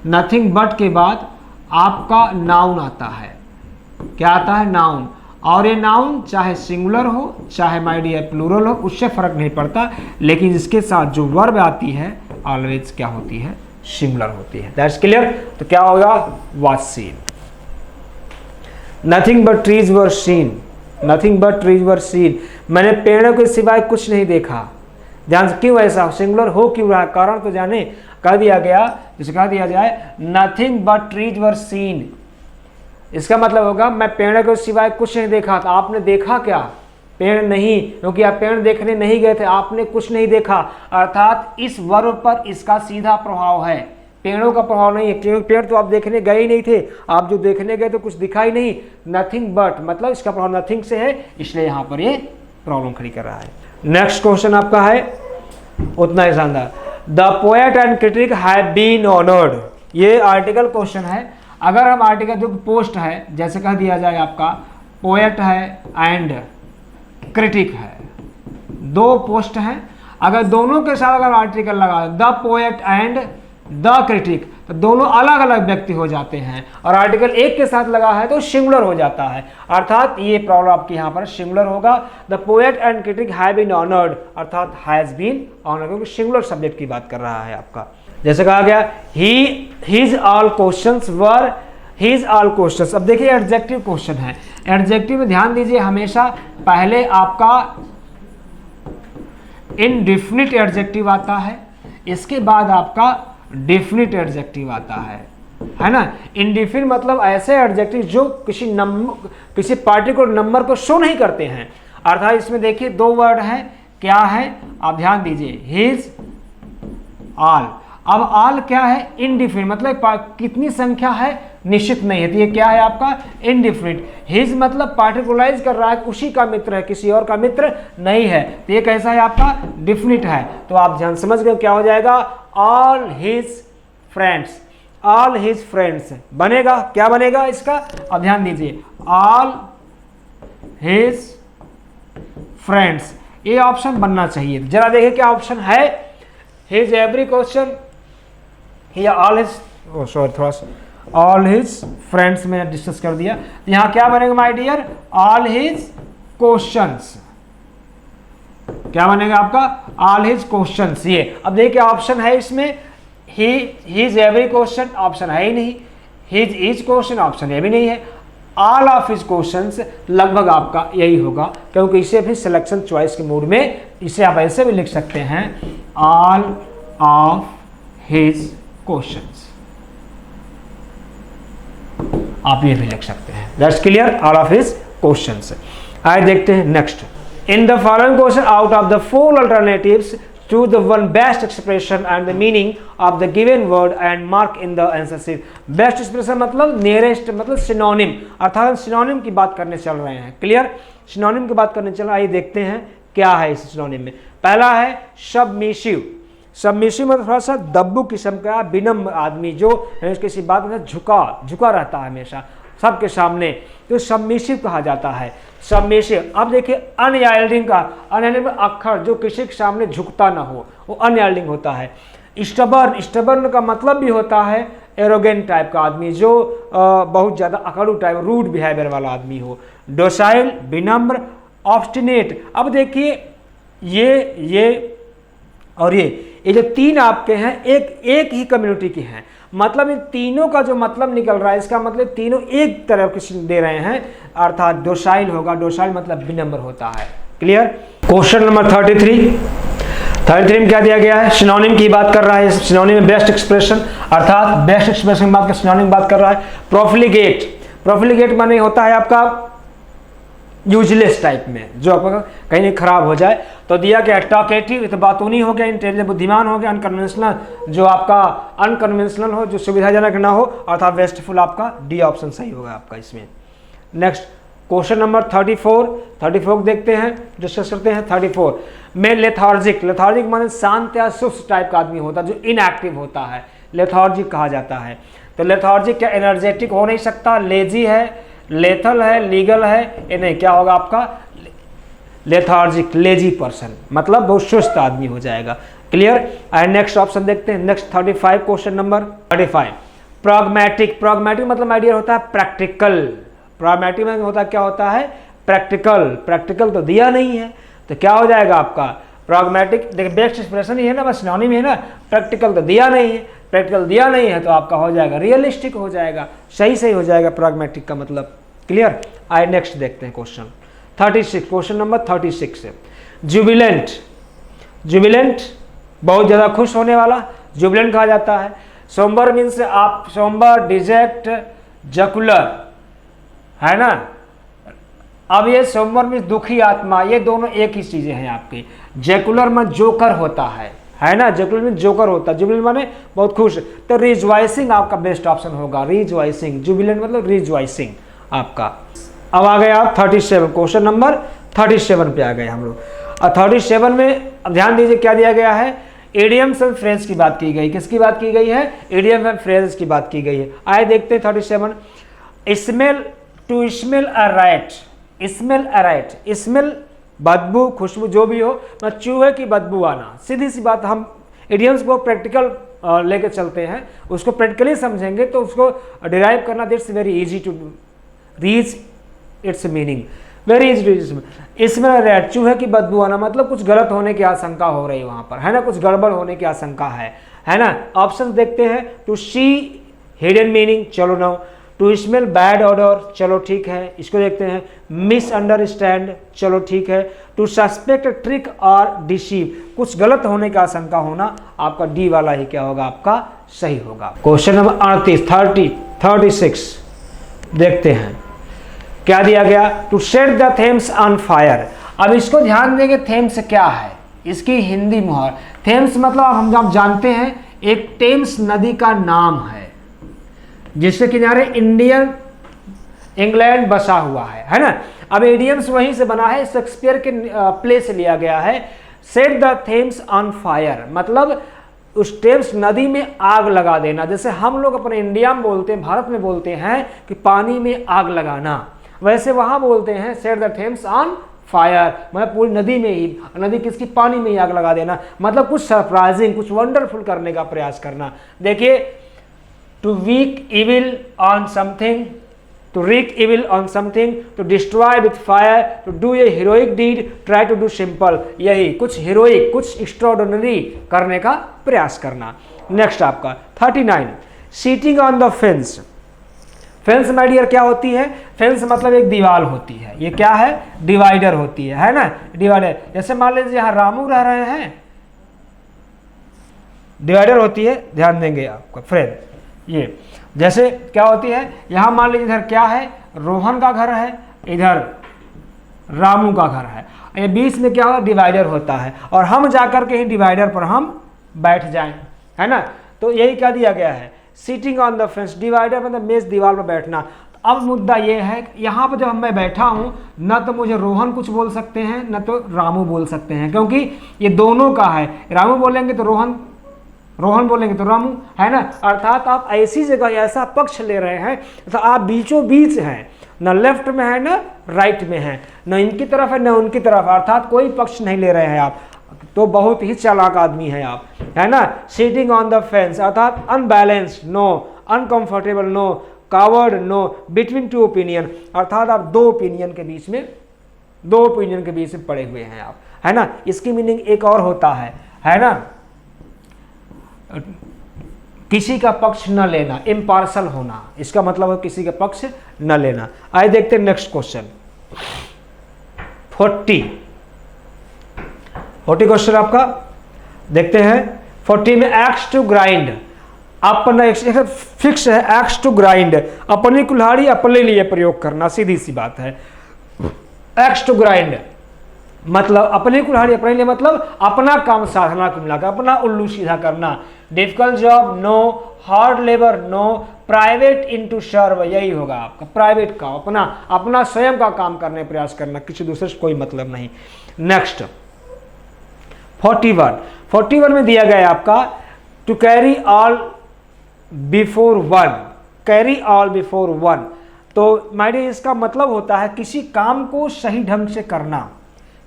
नथिंग बट के बाद आपका नाउन आता है। क्या आता है, नाउन। और ये नाउन चाहे सिंगुलर हो चाहे माय डियर प्लूरल हो, उससे फर्क नहीं पड़ता, लेकिन इसके साथ जो वर्ब आती है ऑलवेज क्या होती है, सिंगुलर होती है। That's clear. तो क्या होगा, was scene. Nothing but trees were seen, nothing but trees were seen, मैंने पेड़ों के सिवाय कुछ नहीं देखा। ध्यान से, क्यों ऐसा सिंगुलर हो क्यों रहा है, कारण तो जाने। कह दिया गया, जैसे कह दिया जाए nothing but trees were seen, इसका मतलब होगा मैं पेड़ के सिवाय कुछ नहीं देखा। तो आपने देखा क्या, पेड़ नहीं, क्योंकि आप पेड़ देखने नहीं गए थे, आपने कुछ नहीं देखा। अर्थात इस वर्ब पर इसका सीधा प्रभाव है, पेड़ों का प्रभाव नहीं है, क्योंकि पेड़ तो आप देखने गए ही नहीं थे, आप जो देखने गए तो कुछ दिखा ही नहीं। नथिंग बट मतलब इसका प्रभाव नथिंग से है, इसलिए यहाँ पर ये प्रॉब्लम खड़ी कर रहा है। नेक्स्ट क्वेश्चन आपका है उतना ही शानदार। The poet and critic have been honoured. ये आर्टिकल क्वेश्चन है। अगर हम आर्टिकल जो पोस्ट है, जैसे कह दिया जाए आपका पोएट है एंड क्रिटिक है, दो पोस्ट हैं, अगर दोनों के साथ अगर आर्टिकल लगा the poet and the critic, तो दोनों अलग अलग व्यक्ति हो जाते हैं, और आर्टिकल एक के साथ लगा है तो सिंगुलर हो जाता है। अर्थात ये प्रॉब्लम आपकी यहाँ पर सिंगुलर होगा। The poet and critic have been honoured, अर्थात हैज बीन ऑनर्ड, क्योंकि सिंगुलर सब्जेक्ट की बात कर रहा है आपका। जैसे कहा गया his all questions were, his all questions. अब देखिए एडजेक्टिव क्वेश्चन है, एडजेक्टिव में ध्यान दीजिए हमेशा पहले आपका इनडेफिनिट एडजेक्टिव आता है, इसके बाद आपका डेफिनिट एडजेक्टिव आता है ना। इनडेफिनिट मतलब ऐसे एडजेक्टिव जो किसी पार्टिकुलर नंबर को शो नहीं करते हैं। अर्थात इसमें देखिए दो वर्ड है, क्या है आप ध्यान दीजिए, हिज ऑल। अब ऑल क्या है, इनडिफिनिट मतलब कितनी संख्या है निश्चित नहीं है, तो ये क्या है आपका इनडिफिनिट। हिज मतलब पार्टिकुलराइज कर रहा है, उसी का मित्र है, किसी और का मित्र नहीं है, तो ये कैसा है आपका डिफिनिट है। तो आप ध्यान समझ गए क्या हो जाएगा, all his friends, all his friends बनेगा। क्या बनेगा इसका, अब ध्यान दीजिए ऑल हिज फ्रेंड्स, ये ऑप्शन बनना चाहिए। जरा देखिए क्या ऑप्शन है। हिज एवरी क्वेश्चन या ऑल हिज, सॉरी थोड़ा सा, ऑल हिज फ्रेंड्स में डिस्कस कर दिया। यहाँ क्या बनेगा my dear, all his questions. क्या बनेगा आपका, ऑल हिज क्वेश्चंस। ये अब देखिए ऑप्शन है इसमें, हिज एवरी क्वेश्चन ऑप्शन है ही नहीं, हिज ईच क्वेश्चन ऑप्शन ये भी नहीं है, ऑल ऑफ हिज क्वेश्चंस लगभग आपका यही होगा, क्योंकि इसे भी सिलेक्शन चॉइस के मूड में इसे आप ऐसे भी लिख सकते हैं, ऑल ऑफ हिज क्वेश्चंस, आप ये भी लिख सकते हैं। That's clear, all of his questions. आइए देखते हैं next. In the following question out of the 4 alternatives choose the one best expression and the meaning of the given word and mark in the answer sheet। Best expression मतलब nearest, मतलब synonym, अर्थात synonym की बात करने चल रहे हैं। Clear, synonym की बात करने चल रहे हैं। आइए देखते हैं क्या है इस सिनोनिम में। पहला है सबमिसिव। सबमिसिव मतलब थोड़ा सा दब्बू किस्म का, विनम्र आदमी जो किसी बात में झुका रहता है हमेशा सबके सामने, तो सबमिसिव कहा जाता है। सबमिसिव। अब देखिए अनयील्डिंग का, अनयील्डिंग में अक्षर जो किसी के सामने झुकता ना हो, वो अनयील्डिंग होता है। स्टबर्न, स्टबर्न का मतलब भी होता है एरोगेंट टाइप का आदमी, जो बहुत ज़्यादा अकड़ू टाइप, रूड बिहेवियर वाला आदमी हो। डोसाइल विनम्र। ऑब्स्टिनेट। अब देखिए ये और ये जो 3 आपके हैं एक ही कम्युनिटी के हैं, मतलब इन तीनों का जो मतलब निकल रहा है, इसका मतलब तीनों एक तरह के दे रहे हैं, अर्थात डोसाइल होगा। डोसाइल मतलब विनम्र होता है। क्लियर। क्वेश्चन नंबर 33 में क्या दिया गया है, सिनोनिम की बात कर रहा है। सिनोनिम में बेस्ट एक्सप्रेशन, अर्थात बेस्ट एक्सप्रेशन की बात कर, सिनोनिम बात कर रहा है। प्रोफिलिगेट। प्रोफिलिगेट माने होता है आपका यूजलेस टाइप में, जो आपका कहीं नहीं खराब हो जाए। तो दिया गया टॉकेटिव, तो बातूनी हो गया, इंटेलिजेंट बुद्धिमान हो गया, अनकन्वेंशनल जो आपका अनकन्वेंशनल हो, जो सुविधाजनक ना हो, अर्थात वेस्टफुल आपका डी ऑप्शन सही होगा आपका इसमें। नेक्स्ट क्वेश्चन नंबर 34 देखते हैं, डिस्कस करते हैं। 34 में लेथार्जिक। लेथार्जिक माने शांत या सुस्त टाइप का आदमी होता है, जो इनएक्टिव होता है, लेथार्जिक कहा जाता है। तो लेथार्जिक क्या एनर्जेटिक हो नहीं सकता, लेजी है, लेथल है, लीगल है, ये नहीं, क्या होगा आपका लेथार्जिक, लेजी पर्सन, मतलब बहुत सुस्त आदमी हो जाएगा। क्लियर। एंड नेक्स्ट ऑप्शन देखते हैं। Next 35 question number 35 प्रॉग्मेटिक। प्रॉग्मेटिक मतलब आइडिया होता है प्रैक्टिकल। प्रॉग्मेटिक में होता क्या होता है, प्रैक्टिकल। प्रैक्टिकल तो दिया नहीं है, तो क्या हो जाएगा आपका प्रॉग्मेटिक। देखिए बेस्ट एक्सप्रेशन ही है ना, बस सिनोनिम है ना, प्रैक्टिकल तो दिया नहीं है, प्रैक्टिकल दिया नहीं है तो आपका हो जाएगा रियलिस्टिक हो जाएगा, सही हो जाएगा प्रॉग्मेटिक का मतलब। क्लियर। आइए नेक्स्ट देखते हैं क्वेश्चन 36। क्वेश्चन नंबर 36 है जुबिलेंट। जुबिलेंट बहुत ज़्यादा खुश होने वाला, जुबिलेंट कहा जाता है। सोमबर मीन्स आप सोमबर, डिजेक्ट, जकुलर है ना। अब ये सोमबर मीन्स दुखी आत्मा, ये दोनों एक ही चीज़ें हैं आपकी। जेकुलर में जोकर होता है ना, जेकुलर में जोकर होता है, जुबिलेंट माने बहुत खुश। तो रिजवाइसिंग आपका बेस्ट ऑप्शन होगा, रिजवाइसिंग। जुबिलेंट मतलब रिजवाइसिंग आपका। अब आ गए आप 37, क्वेश्चन नंबर 37 पे आ गए हम लोग। और 37 में अब ध्यान दीजिए क्या दिया गया है, इडियम्स एंड फ्रेज की बात की गई। किसकी बात की गई है, इडियम एंड फ्रेज की बात की गई है। आइए देखते हैं 37। Smell, to smell a rat. Smell a rat, smell बदबू, खुशबू जो भी हो, मतलब चूहे की बदबू आना। सीधी सी बात, हम इडियम्स को प्रैक्टिकल लेके चलते हैं, उसको प्रैक्टिकली समझेंगे तो उसको डिराइव करना that's very easy to reach its meaning, very easy. इसमें रेड, चूहे की बदबू आना मतलब कुछ गलत होने की आशंका हो रही है वहाँ पर, है ना, कुछ गड़बड़ होने की आशंका है ना। ऑप्शन देखते हैं। टू सी हिडन मीनिंग, चलो no. To smell bad odour, चलो ठीक है, इसको देखते हैं। मिसअंडरस्टैंड, चलो ठीक है। टू सस्पेक्ट ट्रिक और डिसीव, कुछ गलत होने का आशंका होना, आपका डी वाला ही क्या होगा आपका सही होगा। क्वेश्चन नंबर 36 देखते हैं क्या दिया गया। To set the Thames on fire. अब इसको ध्यान देंगे, थेम्स क्या है, इसकी हिंदी मुहार। थेम्स मतलब हम जब जानते हैं एक टेम्स नदी का नाम है, जिसके किनारे इंडियन इंग्लैंड बसा हुआ है ना। अब इडियम्स वहीं से बना है, शेक्सपियर के प्ले से लिया गया है। Set the Thames on fire मतलब उस टेम्स नदी में आग लगा देना। जैसे हम लोग अपने इंडिया में बोलते हैं, भारत में बोलते हैं कि पानी में आग लगाना, वैसे वहाँ बोलते हैं set the Thames on fire, मतलब पूरी नदी में ही, नदी किसकी, पानी में ही आग लगा देना, मतलब कुछ सरप्राइजिंग, कुछ वंडरफुल करने का प्रयास करना। देखिए, to wreak evil on something, to wreak evil on something, to destroy with fire, to do a heroic deed, try to do simple, यही कुछ heroic, कुछ extraordinary करने का प्रयास करना। नेक्स्ट आपका 39, sitting on the fence. Fence my dear क्या होती है? फेंस मतलब एक दीवार होती है, ये क्या है? डिवाइडर होती है ना, डिवाइडर। जैसे मान लीजिए यहाँ रामू रह रहे हैं, डिवाइडर होती है, ध्यान देंगे आपका फ्रेंड। ये जैसे क्या होती है, यहां मान लीजिए इधर क्या है, रोहन का घर है, इधर रामू का घर है, ये बीच में क्या होगा, डिवाइडर होता है, और हम जाकर के ही डिवाइडर पर हम बैठ जाएं, है ना। तो यही क्या दिया गया है, sitting on the fence, divider मतलब मेज दीवार पर बैठना। अब मुद्दा ये है, यहाँ पर जब मैं बैठा हूँ, न तो मुझे रोहन कुछ बोल सकते हैं, न तो रामू बोल सकते हैं, क्योंकि ये दोनों का है। रामू बोलेंगे तो रोहन, रोहन बोलेंगे तो रामू, है ना। अर्थात आप ऐसी जगह ऐसा पक्ष ले रहे हैं, तो आप बीचों बीच हैं, न लेफ्ट में है न राइट में है, न इनकी तरफ है न उनकी तरफ, अर्थात कोई पक्ष नहीं ले रहे हैं आप। तो बहुत ही चालाक आदमी है आप, है ना। सीटिंग ऑन द फेंस अर्थात unbalanced no, uncomfortable no, coward no, between two opinion अर्थात आप दो ओपिनियन के बीच में, दो ओपिनियन के बीच में पड़े हुए हैं आप, है ना। इसकी मीनिंग एक और होता है ना, किसी का पक्ष न लेना, इम्पार्शल होना, इसका मतलब है किसी का पक्ष न लेना। आइए देखते हैं नेक्स्ट क्वेश्चन 40 क्वेश्चन आपका देखते हैं। 40 में एक्स टू ग्राइंड, अपना फिक्स है, एक्स टू ग्राइंड, अपनी कुल्हाड़ी अपने लिए प्रयोग करना, सीधी सी बात है। एक्स टू ग्राइंड मतलब अपनी कुल्हाड़ी अपने लिए, मतलब अपना काम साधना को मिलाकर, अपना उल्लू सीधा करना। Difficult job no, hard labour no, private into serve, यही होगा आपका प्राइवेट का, अपना स्वयं का काम करने प्रयास करना, किसी दूसरे से कोई मतलब नहीं। नेक्स्ट 41 में दिया गया है आपका to carry all before one, carry all before one. तो माय डियर इसका मतलब होता है किसी काम को सही ढंग से करना,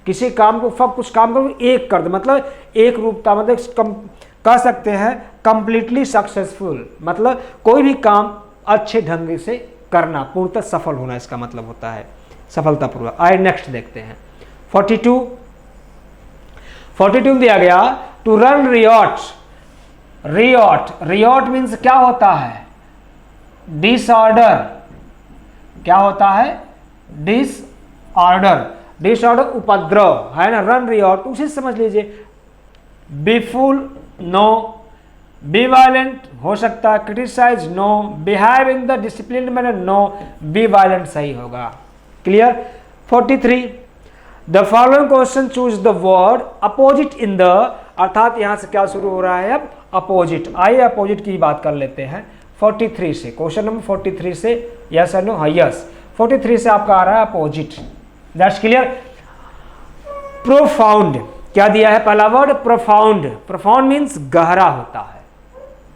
किसी काम को कुछ काम को एक कर दे, मतलब एक रूपता, मतलब कह सकते हैं कंप्लीटली सक्सेसफुल, मतलब कोई भी काम अच्छे ढंग से करना, पूर्णतः सफल होना, इसका मतलब होता है सफलतापूर्वक। आइए नेक्स्ट देखते हैं 42 में दिया गया to run riot. Riot means क्या होता है, डिसऑर्डर, क्या होता है, डिसऑर्डर उपद्रव, है ना। रन रियॉट उसे समझ लीजिए, बीफुल नो, बी वायलेंट हो सकता है, criticize no, behave in the discipline manner no, be violent सही होगा। Clear. 43 the following question choose the word opposite in the, अर्थात यहां से क्या शुरू हो रहा है अब, अपोजिट। आइए अपोजिट की बात कर लेते हैं 43 से, क्वेश्चन नंबर 43 से, यस और नो, हाँ यस। 43 से आपका आ रहा है अपोजिट, दैट्स क्लियर। प्रोफाउंड, क्या दिया है पहला वर्ड, प्रोफाउंड। प्रोफाउंड मीन्स गहरा होता है,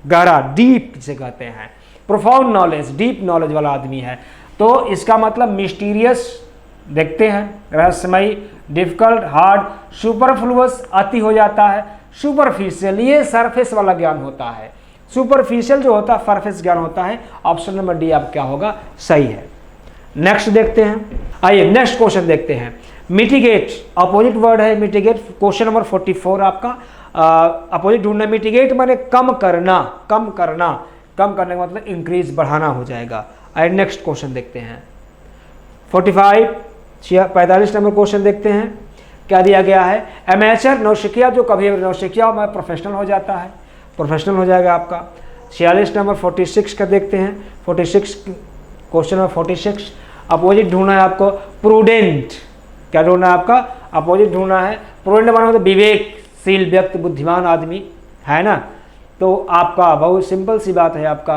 गहरा, डीप जिसे कहते हैं, प्रोफाउंड नॉलेज, डीप नॉलेज वाला आदमी है। तो इसका मतलब मिस्टीरियस, देखते हैं, रहस्यमयी, डिफिकल्ट, हार्ड, सुपरफ्लुअस, अति हो जाता है, सुपरफिशियल, ये सरफेस वाला ज्ञान होता है, सुपरफिशियल जो होता है सरफेस ज्ञान होता है। ऑप्शन नंबर डी आप क्या होगा, सही है। नेक्स्ट देखते हैं, आइए नेक्स्ट क्वेश्चन देखते हैं। मिटिगेट, अपोजिट वर्ड है मिटिगेट, क्वेश्चन नंबर 44 आपका। अपोजिट ढूंढना, मिटिगेट माने कम करना, कम करना, कम करने का मतलब इंक्रीज, बढ़ाना हो जाएगा। आइए नेक्स्ट क्वेश्चन देखते हैं 45 नंबर क्वेश्चन देखते हैं, क्या दिया गया है। एमेचर, नौसिखिया, जो कभी नौसिखिया में प्रोफेशनल हो जाता है, प्रोफेशनल हो जाएगा आपका। 46 नंबर 46 का देखते हैं, 46 क्वेश्चन नंबर 46। अपोजिट ढूंढना है आपको, प्रूडेंट, क्या ढूंढना है आपका, अपोजिट ढूंढना है। प्रूडेंट माना मतलब विवेकशील व्यक्ति, बुद्धिमान आदमी, है ना। तो आपका बहुत सिंपल सी बात है आपका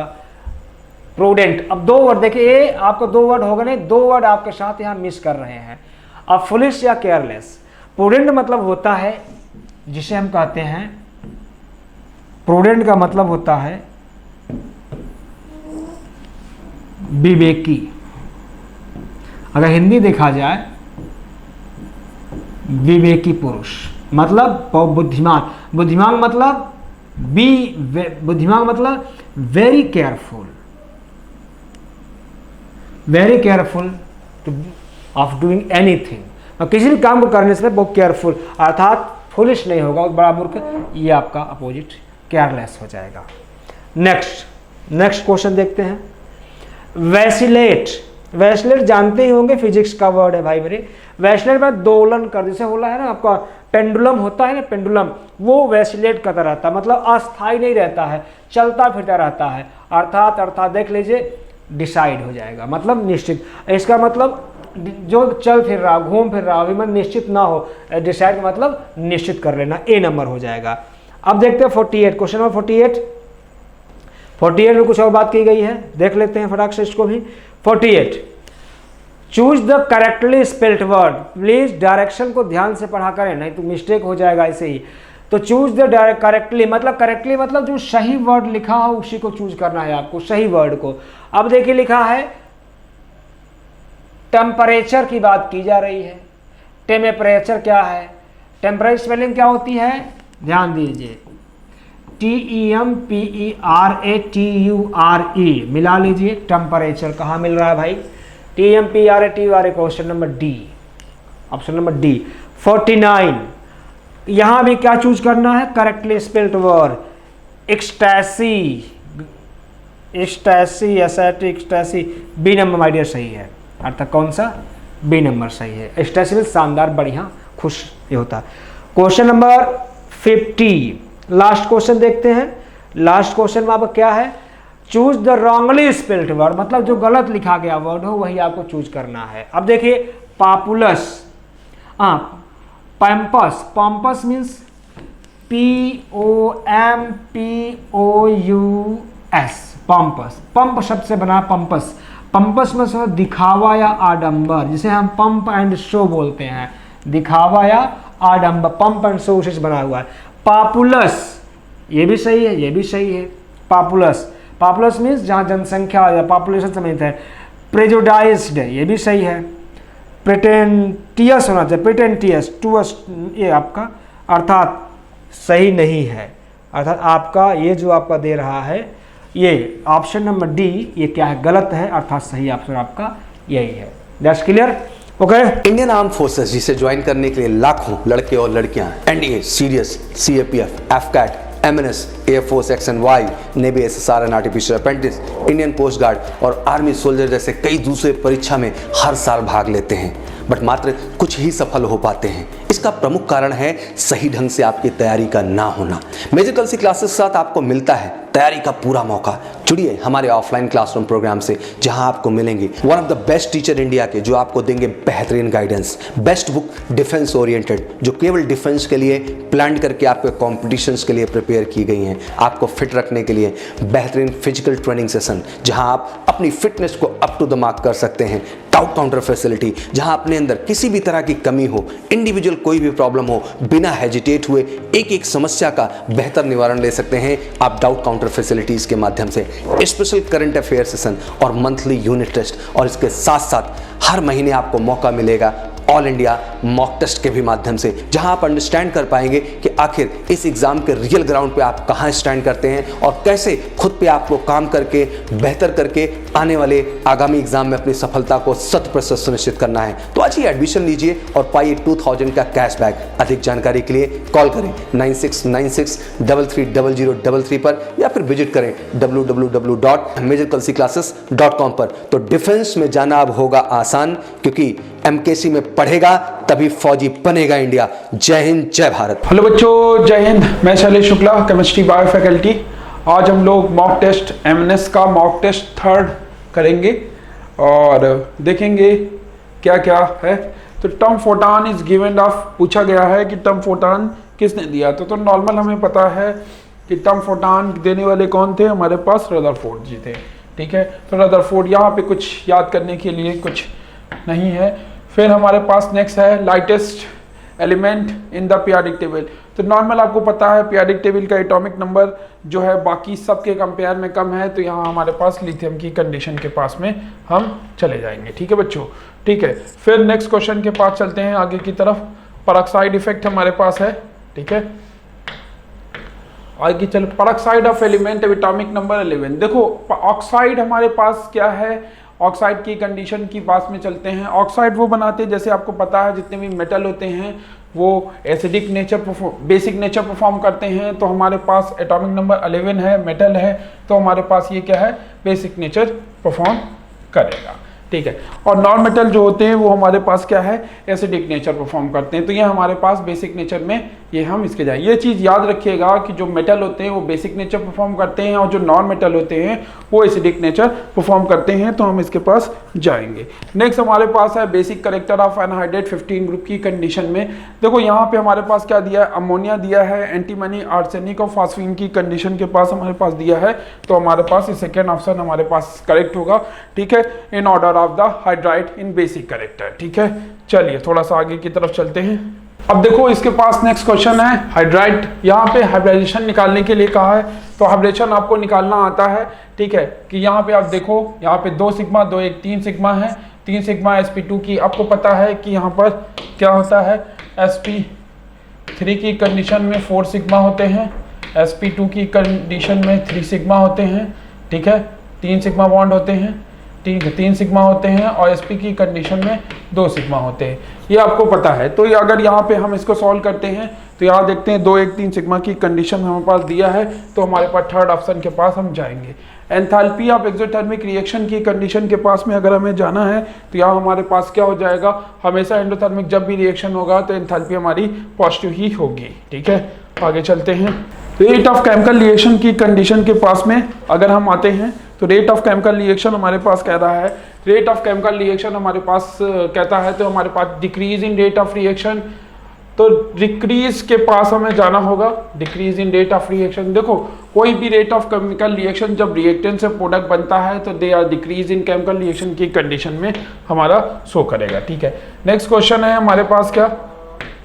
प्रूडेंट। अब दो वर्ड देखिए, आपको दो वर्ड होगा नहीं, दो वर्ड आपके साथ यहाँ मिस कर रहे हैं। अब फुलिश या केयरलेस। प्रूडेंट मतलब होता है जिसे हम कहते हैं, प्रूडेंट का मतलब होता है विवेकी, अगर हिंदी देखा जाए विवेकी पुरुष मतलब बुद्धिमान, बुद्धिमान मतलब बुद्धिमान मतलब very careful, very careful of doing anything, किसी भी काम को करने से बहुत केयरफुल, अर्थात फुलिश नहीं होगा, बड़ा मूर्ख, ये आपका अपोजिट केयरलेस हो जाएगा। नेक्स्ट क्वेश्चन देखते हैं। वैसिलेट, वैसिलेट जानते ही होंगे, फिजिक्स का वर्ड है भाई मेरे। वैसिलेट में दोलन कर, जैसे बोला है ना आपका पेंडुलम होता है ना, पेंडुलम, वो वैसिलेट करता रहता है, मतलब अस्थायी नहीं रहता है, चलता फिरता रहता है, अर्थात देख लीजिए डिसाइड हो जाएगा, मतलब निश्चित। इसका मतलब जो चल फिर रहा, घूम फिर रहा, विमान निश्चित ना हो, डिसाइड का मतलब निश्चित कर लेना, ए नंबर हो जाएगा। अब देखते हैं 48, क्वेश्चन नंबर 48 में कुछ और बात की गई है, देख लेते हैं फटाक से इसको भी। 48, choose the correctly spelled word, please direction को ध्यान से पढ़ा करें, नहीं तो मिस्टेक हो जाएगा ऐसे ही। तो चूज द करेक्टली मतलब जो सही वर्ड लिखा हो उसी को चूज करना है आपको, सही वर्ड को। अब देखिए लिखा है टेम्परेचर की बात की जा रही है। टेम्परेचर क्या है, टेम्परेचर स्पेलिंग क्या होती है, ध्यान दीजिए, TEMPERATURE मिला लीजिए। टेम्परेचर कहाँ मिल रहा है भाई, TEMPERATURE, question number D, option number D. 49, यहां भी क्या चूज करना है, correctly spelled word, ecstasy, B number my dear सही है, अर्थात कौन सा, बी नंबर सही है। एक्सटैसी में शानदार, बढ़िया, खुश ये होता है। क्वेश्चन नंबर 50, लास्ट क्वेश्चन देखते हैं। लास्ट क्वेश्चन में आपका क्या है, choose the wrongly spelled word, मतलब जो गलत लिखा गया वर्ड हो वही आपको चूज करना है। अब देखिए populace, pampas, pompous means POMPOUS, pompous, pump शब्द से बना पंपस। पंपस में से दिखावा या आडंबर, जिसे हम पंप एंड शो बोलते हैं, दिखावा या आडंबर, पंप एंड शो उसे बना हुआ है। पॉपुलस, ये भी सही है, ये भी सही है। पॉपुलस मीन्स जहाँ जनसंख्या या पॉपुलेशन समेत है। प्रेजुडाइज्ड, ये भी सही है। प्रिटेंटियस होना चाहिए, प्रिटेंटियस, टूअस, ये आपका अर्थात सही नहीं है, अर्थात आपका ये जो आपका दे रहा है ये ऑप्शन नंबर डी, ये क्या है, गलत है, अर्थात सही ऑप्शन आपका यही है। That's clear, okay. Indian arm forces जिसे ज्वाइन करने के लिए लाखों लड़के और लड़कियां NDA, CDS, CAPF, AFCAT, MNS, air force X and Y, navy, SSR and artificial apprentice, Indian coast guard और आर्मी सोल्जर जैसे कई दूसरे परीक्षा में हर साल भाग लेते हैं, बट मात्र कुछ ही सफल हो पाते हैं। इसका प्रमुख कारण है सही ढंग से आपकी तैयारी का ना होना। मेजर कल्सी क्लासेस के साथ आपको मिलता है तैयारी का पूरा मौका। जुड़िए हमारे ऑफलाइन क्लासरूम प्रोग्राम से, जहां आपको मिलेंगे one of the best teacher India के, जो आपको देंगे बेहतरीन guidance. Best book defence oriented, जो केवल डिफेंस के लिए प्लान करके आपके कॉम्पिटिशन्स के लिए प्रिपेयर की गई हैं। आपको फिट रखने के लिए बेहतरीन फिजिकल ट्रेनिंग सेशन, जहां आप अपनी फिटनेस को अप टू द मार्क कर सकते हैं। डाउट काउंटर फैसिलिटी, जहां अपने अंदर किसी भी तरह की कमी हो, इंडिविजुअल कोई भी प्रॉब्लम हो, बिना हेजिटेट हुए एक एक समस्या का बेहतर निवारण ले सकते हैं आप डाउट काउंटर फैसिलिटीज के माध्यम से। स्पेशल करंट अफेयर सेशन और मंथली यूनिट टेस्ट, और इसके साथ साथ हर महीने आपको मौका मिलेगा ऑल इंडिया मॉक टेस्ट के भी माध्यम से, जहां आप अंडरस्टैंड कर पाएंगे कि आखिर इस एग्जाम के रियल ग्राउंड पे आप कहां स्टैंड करते हैं और कैसे खुद पे आपको काम करके बेहतर करके आने वाले आगामी एग्जाम में अपनी सफलता को 100% सुनिश्चित करना है। तो आज ही एडमिशन लीजिए और पाइए 2000 का कैशबैक। अधिक जानकारी के लिए कॉल करें 9696330033 पर, या फिर विजिट करें www.majorkalsiclasses.com पर। तो डिफेंस में जाना अब होगा आसान, क्योंकि एमकेसी में पढ़ेगा तभी फौजी बनेगा इंडिया। जय हिंद, जय भारत। हेलो बच्चों, जय हिंद। मैं Shailesh Shukla, chemistry bio faculty. आज हम लोग मॉक टेस्ट एमएनएस का मॉक टेस्ट 3rd करेंगे और देखेंगे क्या क्या है। तो term photon is given of, पूछा गया है कि टर्म फोटान किसने दिया। तो नॉर्मल हमें पता है कि टर्म फोटान देने वाले कौन थे, हमारे पास रदरफोर्ड जी थे। ठीक है, तो रदरफोर्ड, यहाँ पे कुछ याद करने के लिए कुछ नहीं है। फिर हमारे पास नेक्स्ट है lightest element in the periodic table. तो नॉर्मल आपको पता है पीरियोडिक टेबल का एटॉमिक नंबर जो है बाकी सब के कंपेयर में कम है, तो यहाँ हमारे पास लिथियम की कंडीशन के पास में हम चले जाएंगे। ठीक है बच्चों, ठीक है। फिर नेक्स्ट क्वेश्चन के पास चलते हैं आगे की तरफ। पेरोक्साइड इफेक्ट हमारे पास है, ठीक है। आगे चल, peroxide of element atomic number 11। देखो ऑक्साइड हमारे पास क्या है, ऑक्साइड की कंडीशन की बात में चलते हैं। ऑक्साइड वो बनाते हैं, जैसे आपको पता है जितने भी मेटल होते हैं वो acidic nature basic nature perform करते हैं। तो हमारे पास एटॉमिक नंबर 11 है, मेटल है, तो हमारे पास ये क्या है, बेसिक नेचर परफॉर्म करेगा। ठीक है। और नॉन मेटल जो होते हैं वो हमारे पास क्या है, एसिडिक नेचर परफॉर्म करते हैं। तो ये हमारे पास बेसिक नेचर में ये हम इसके जाएं। ये चीज़ याद रखिएगा कि जो मेटल होते हैं वो बेसिक नेचर परफॉर्म करते हैं और जो नॉन मेटल होते हैं वो एसिडिक नेचर परफॉर्म करते हैं। तो हम इसके पास जाएंगे। नेक्स्ट हमारे पास है basic character of anhydride 15 group की कंडीशन में। देखो यहाँ पे हमारे पास क्या दिया है, अमोनिया दिया है, एंटीमनी, आर्सेनिक और फास्फीन की कंडीशन के पास हमारे पास दिया है। तो हमारे पास ये सेकेंड ऑप्शन हमारे पास करेक्ट होगा। ठीक है, in order of the hydride in basic character. ठीक है, चलिए थोड़ा सा आगे की तरफ चलते हैं। अब देखो इसके पास नेक्स्ट क्वेश्चन है हाइड्राइड। यहाँ पे हाइब्रिडाइजेशन निकालने के लिए कहा है, तो हाइब्रिडेशन आपको निकालना आता है। ठीक है, कि यहाँ पे आप देखो, यहाँ पे 2 सिग्मा 2 1 3 सिग्मा है, 3 सिग्मा sp2 की आपको पता है कि यहाँ पर क्या होता है, sp3 की कंडीशन में 4 सिग्मा होते हैं, sp2 की कंडीशन में 3 सिग्मा होते हैं। ठीक है, 3 सिग्मा बॉन्ड होते हैं, 3 सिग्मा होते हैं और sp की कंडीशन में 2 सिग्मा होते हैं, ये आपको पता है। तो ये अगर यहाँ पे हम इसको सॉल्व करते हैं तो यहाँ देखते हैं 2 1 3 सिग्मा की कंडीशन हमारे पास दिया है, तो हमारे पास थर्ड ऑप्शन के पास हम जाएंगे। एंथैल्पी ऑफ एक्सोथर्मिक रिएक्शन की कंडीशन के पास में अगर हमें जाना है तो यहाँ हमारे पास क्या हो जाएगा, हमेशा एंडोथर्मिक जब भी रिएक्शन होगा तो एंथैल्पी हमारी पॉजिटिव ही होगी। ठीक है, आगे चलते हैं। रेट ऑफ केमिकल रिएक्शन की कंडीशन के पास में अगर हम आते हैं तो रेट ऑफ केमिकल रिएक्शन हमारे पास कह रहा है, रेट ऑफ केमिकल रिएक्शन हमारे पास कहता है तो हमारे पास decrease in rate of reaction, तो डिक्रीज के पास हमें जाना होगा, decrease in rate of reaction. देखो कोई भी रेट ऑफ केमिकल रिएक्शन जब रिएक्टेंट से प्रोडक्ट बनता है तो they are decrease in chemical reaction की कंडीशन में हमारा शो करेगा। ठीक है, नेक्स्ट क्वेश्चन है हमारे पास क्या,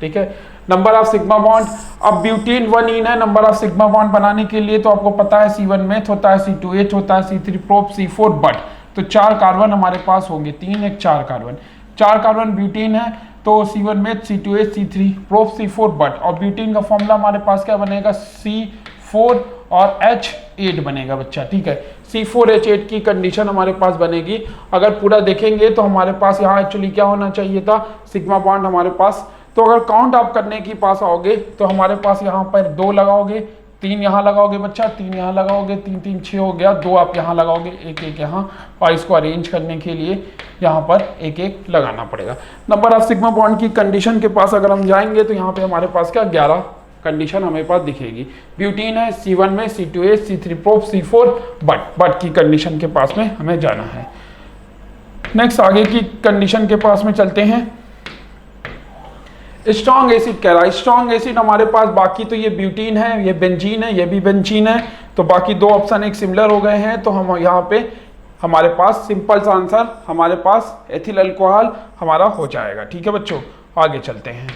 ठीक है, नंबर ऑफ सिग्मा बॉन्ड। अब ब्यूटेन 1 है नंबर ऑफ सिग्मा बॉन्ड बनाने के लिए, तो आपको पता है C1 मेथ होता है, C2H होता है, C3 प्रोप, C4 बट, तो 4 कार्बन हमारे पास होंगे, 3 1 4 कार्बन, 4 कार्बन ब्यूटेन है, तो C1 meth, C2H, C3 prop, C4 but, और ब्यूटेन का फॉर्मूला हमारे पास क्या बनेगा, C4 और H8 बनेगा बच्चा। ठीक है, C4H8 की कंडीशन हमारे पास बनेगी। अगर पूरा देखेंगे तो हमारे पास यहाँ एक्चुअली क्या होना चाहिए था, सिग्मा बॉन्ड हमारे पास, तो अगर काउंट आप करने की पास आओगे तो हमारे पास यहाँ पर 2 लगाओगे, 3 यहाँ लगाओगे बच्चा, 3 यहाँ लगाओगे, 3 3 6 हो गया, 2 आप यहाँ लगाओगे, 1 1 यहाँ, और इसको अरेंज करने के लिए यहाँ पर 1 1 लगाना पड़ेगा। नंबर ऑफ सिग्मा बॉन्ड की कंडीशन के पास अगर हम जाएंगे तो यहाँ पे हमारे पास क्या 11 कंडीशन हमें पास दिखेगी। ब्यूटीन है C1 में, C2H, C3 prop, C4 but की कंडीशन के पास में हमें जाना है। नेक्स्ट आगे की कंडीशन के पास में चलते हैं। स्ट्रॉन्ग एसिड कह रहा है, स्ट्रॉन्ग एसिड हमारे पास, बाकी तो ये ब्यूटीन है, ये बेंजीन है, ये भी बेंजीन है, तो बाकी 2 ऑप्शन एक सिमिलर हो गए हैं। तो हम यहाँ पे हमारे पास सिंपल सा आंसर हमारे पास एथिल अल्कोहल हमारा हो जाएगा। ठीक है बच्चों, आगे चलते हैं।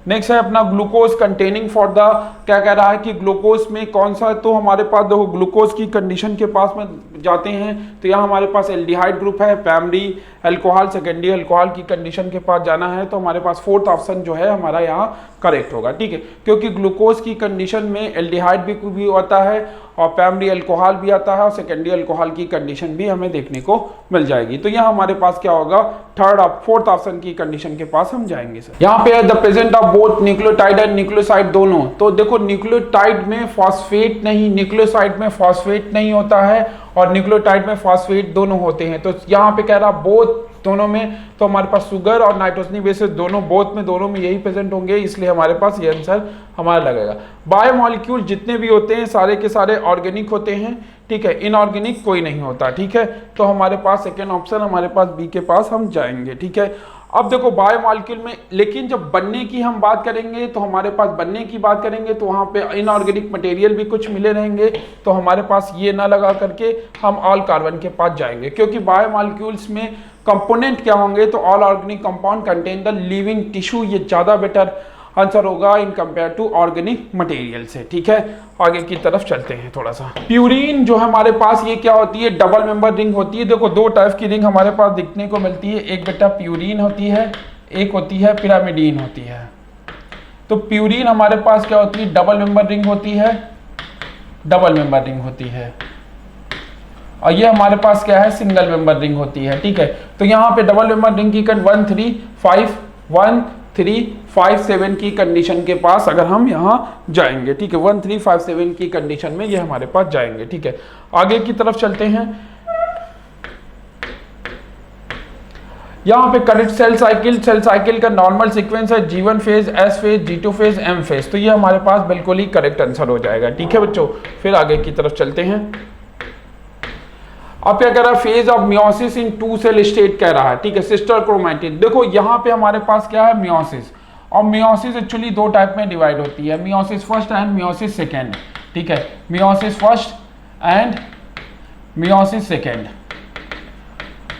नेक्स्ट है अपना ग्लूकोज कंटेनिंग फॉर द, क्या कह रहा है कि ग्लूकोज में कौन सा, तो हमारे पास देखो ग्लूकोज की कंडीशन के पास में जाते हैं तो यहाँ हमारे पास एल्डिहाइड ग्रुप है, प्राइमरी अल्कोहल, सेकेंडरी अल्कोहल की कंडीशन के पास जाना है, तो हमारे पास फोर्थ ऑप्शन जो है हमारा यहाँ करेक्ट होगा। ठीक है, क्योंकि ग्लूकोज की कंडीशन में एल्डिहाइड भी आता है और प्राइमरी अल्कोहल भी आता है और सेकेंडरी अल्कोहल की कंडीशन भी हमें देखने को मिल जाएगी। तो यहाँ हमारे पास क्या होगा, फोर्थ ऑप्शन की कंडीशन के पास हम जाएंगे सर। यहाँ पे है the present of both nucleotide and nucleoside दोनों, तो देखो न्यूक्लियोटाइड में फॉस्फेट नहीं, न्यूक्लियोसाइड में फॉस्फेट नहीं होता है और न्यूक्लियोटाइड में फॉस्फेट दोनों होते हैं। तो यहाँ पे कह रहा बोथ दोनों में, तो हमारे पास शुगर और नाइट्रोजनी बेसिस दोनों बोथ में, दोनों में यही प्रेजेंट होंगे, इसलिए हमारे पास ये आंसर हमारा लगेगा। बायोमॉलिक्यूल जितने भी होते हैं सारे के सारे ऑर्गेनिक होते हैं। ठीक है, इनऑर्गेनिक कोई नहीं होता। ठीक है, तो हमारे पास सेकेंड ऑप्शन हमारे पास बी के पास हम जाएंगे। ठीक है, अब देखो बायोमॉलिक्यूल में, लेकिन जब बनने की हम बात करेंगे तो हमारे पास बनने की बात करेंगे तो वहाँ पे इनऑर्गेनिक मटेरियल भी कुछ मिले रहेंगे, तो हमारे पास ये ना लगा करके हम ऑल कार्बन के पास जाएंगे, क्योंकि बायोमॉलिक्यूल्स में कंपोनेंट क्या होंगे, तो all organic compound contain the living tissue, ये ज़्यादा बेटर आंसर होगा in compare to organic material से। ठीक है, आगे की तरफ चलते हैं थोड़ा सा। प्यूरिन जो हमारे पास ये क्या होती है, डबल मेंबर रिंग होती है। देखो दो टाइप की रिंग हमारे पास दिखने को मिलती है, एक बेटा प्यूरिन होती है, एक होती है पिरामिडीन होती है। तो प्यूरिन हमारे पास क्या होती है, डबल मेंबर रिंग होती है, डबल मेंबर रिंग होती है, और ये हमारे पास क्या है, सिंगल मेंबर रिंग होती है। ठीक है, तो यहाँ पे डबल मेंबर रिंग की 1 3 5 1 3 5 7 की कंडीशन के पास अगर हम यहाँ जाएंगे, ठीक है, 1 3 5 7 की कंडीशन में ये हमारे पास जाएंगे। ठीक है, आगे की तरफ चलते हैं। यहाँ पे करेक्ट सेल साइकिल का नॉर्मल सीक्वेंस है G1 phase, S phase, G2 phase, M phase. तो ये हमारे पास बिल्कुल ही करेक्ट आंसर हो जाएगा। ठीक है बच्चों, फिर आगे की तरफ चलते हैं। अब क्या कह रहा है, phase of meiosis in 2 cell state कह रहा है। ठीक है, सिस्टर क्रोमैटिड। देखो यहाँ पे हमारे पास क्या है, मियोसिस, और मियोसिस एक्चुअली दो टाइप में डिवाइड होती है, meiosis first and meiosis second. ठीक है, meiosis first and meiosis second.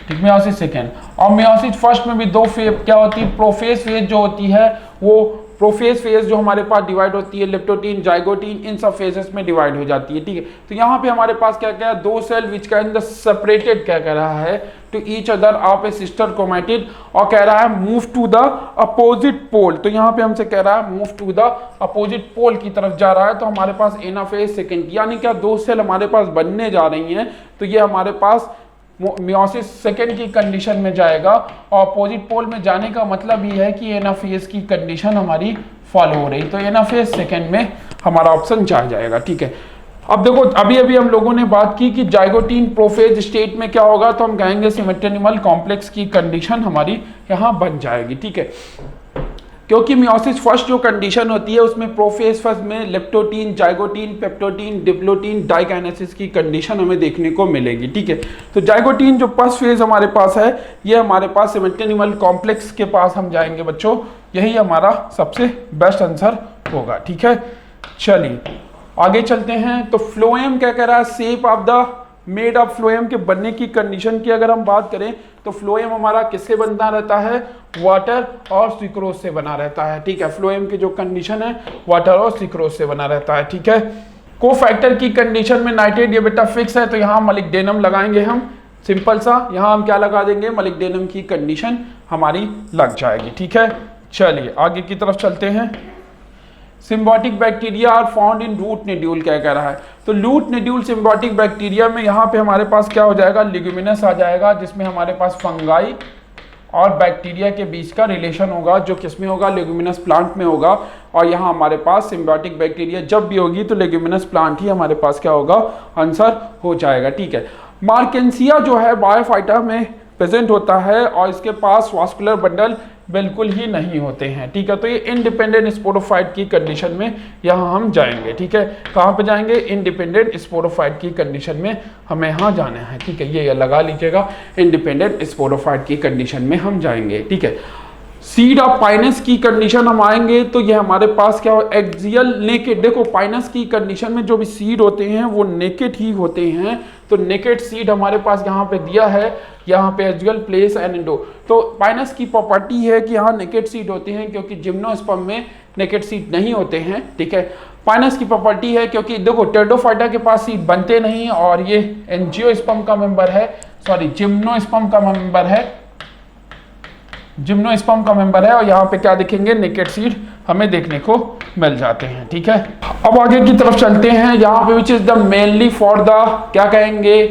ठीक, मियोसिस सेकेंड और मियोसिस फर्स्ट में भी दो फेज क्या होती है, प्रोफेज फेज जो होती है, वो प्रोफेज फेज जो हमारे पास डिवाइड होती है, लेप्टोटीन, जाइगोटीन, इन सब फेजेस में डिवाइड हो जाती है। ठीक है, तो यहाँ पे हमारे पास क्या क्या है, दो cell which can the separated क्या कह रहा है, to each other of a sister chromatid, और कह रहा है move to the opposite pole. तो यहाँ पे हमसे कह रहा है move to the opposite pole की तरफ जा रहा है। तो हमारे पास एनाफेज सेकेंड, यानी क्या दो सेल हमारे पास बनने जा रही हैं, तो ये हमारे पास मियोसिस सेकेंड की कंडीशन में जाएगा, और अपोजिट पोल में जाने का मतलब ये है कि एनाफेज की कंडीशन हमारी फॉलो हो रही, तो एनाफेज सेकेंड में हमारा ऑप्शन जा जाएगा। ठीक है, अब देखो अभी अभी हम लोगों ने बात की कि जाइगोटीन प्रोफेज स्टेट में क्या होगा, तो हम कहेंगे सिमेट्रिनिमल कॉम्प्लेक्स की कंडीशन हमारी यहाँ बन जाएगी। ठीक है, क्योंकि मियोसिस फर्स्ट जो कंडीशन होती है उसमें प्रोफेज फर्स्ट में लेप्टोटीन, जाइगोटीन, पेप्टोटीन, डिप्लोटीन, डाइकाइनेसिस की कंडीशन हमें देखने को मिलेगी। ठीक है, तो जाइगोटीन जो फर्स्ट फेज हमारे पास है, ये हमारे पास सिमेट्रिनिमल कॉम्प्लेक्स के पास हम जाएंगे बच्चों, यही हमारा सबसे बेस्ट आंसर होगा। ठीक है, चलिए आगे चलते हैं। तो फ्लोएम क्या कह रहा है, shape of the made of phloem के बनने की कंडीशन की अगर हम बात करें, तो फ्लोएम हमारा किससे बनता रहता है, वाटर और सुक्रोज से बना रहता है। ठीक है, फ्लोएम की जो कंडीशन है वाटर और सुक्रोज से बना रहता है। ठीक है, कोफैक्टर की कंडीशन में नाइट्रेट ये बेटा फिक्स है, तो यहाँ मलिक्डेनम लगाएंगे हम, सिंपल सा, यहाँ हम क्या लगा देंगे, मलिक्डेनम की कंडीशन हमारी लग जाएगी। ठीक है, चलिए आगे की तरफ चलते हैं। Symbiotic bacteria are found in root nodule क्या कह रहा है, तो रूट नोड्यूल सिम्बायोटिक बैक्टीरिया में यहाँ पे हमारे पास क्या हो जाएगा, लिग्यूमिनस आ जाएगा, जिसमें हमारे पास फंगाई और बैक्टीरिया के बीच का रिलेशन होगा, जो किसमें होगा, लेग्यूमिनस प्लांट में होगा। और यहाँ हमारे पास सिम्बायोटिक बैक्टीरिया जब भी होगी तो लेग्यूमिनस प्लांट ही हमारे पास क्या होगा, आंसर हो जाएगा। ठीक है, मार्केंसिया जो है बायोफाइटा में प्रेजेंट होता है, और इसके पास वास्कुलर बंडल बिल्कुल ही नहीं होते हैं। ठीक है, तो ये इंडिपेंडेंट स्पोरोफाइट की कंडीशन में यहाँ हम जाएंगे। ठीक है, कहाँ पे जाएंगे, इंडिपेंडेंट स्पोरोफाइट की कंडीशन में हमें यहाँ जाना है। ठीक है, ये लगा लीजिएगा, इंडिपेंडेंट स्पोरोफाइट की कंडीशन में हम जाएंगे। ठीक है, सीड ऑफ पाइनस की कंडीशन हम आएंगे, तो ये हमारे पास क्या हो, एक्सियल नेकेड। देखो पाइनस की कंडीशन में जो भी सीड होते हैं वो नेकेड ही होते हैं, तो नेकेड सीड हमारे पास यहाँ पे दिया है, यहाँ पे एक्सियल, प्लेस एंड इंडो। तो पाइनस की प्रॉपर्टी है कि यहाँ नेकेड सीड होते हैं, क्योंकि जिम्नोस्पर्म में नेकेड सीड नहीं होते हैं। ठीक है, पाइनस की प्रॉपर्टी है क्योंकि देखो टेरिडोफाइटा के पास सीड बनते नहीं, और ये एंजियोस्पर्म का मेंबर है, सॉरी जिम्नोस्पर्म का मेंबर है, जिम्नोस्पर्म का मेंबर है, और यहाँ पे क्या दिखेंगे, नेकेड सीड हमें देखने को मिल जाते हैं। ठीक है, अब आगे की तरफ चलते हैं। यहाँ पे which is the mainly for the क्या कहेंगे,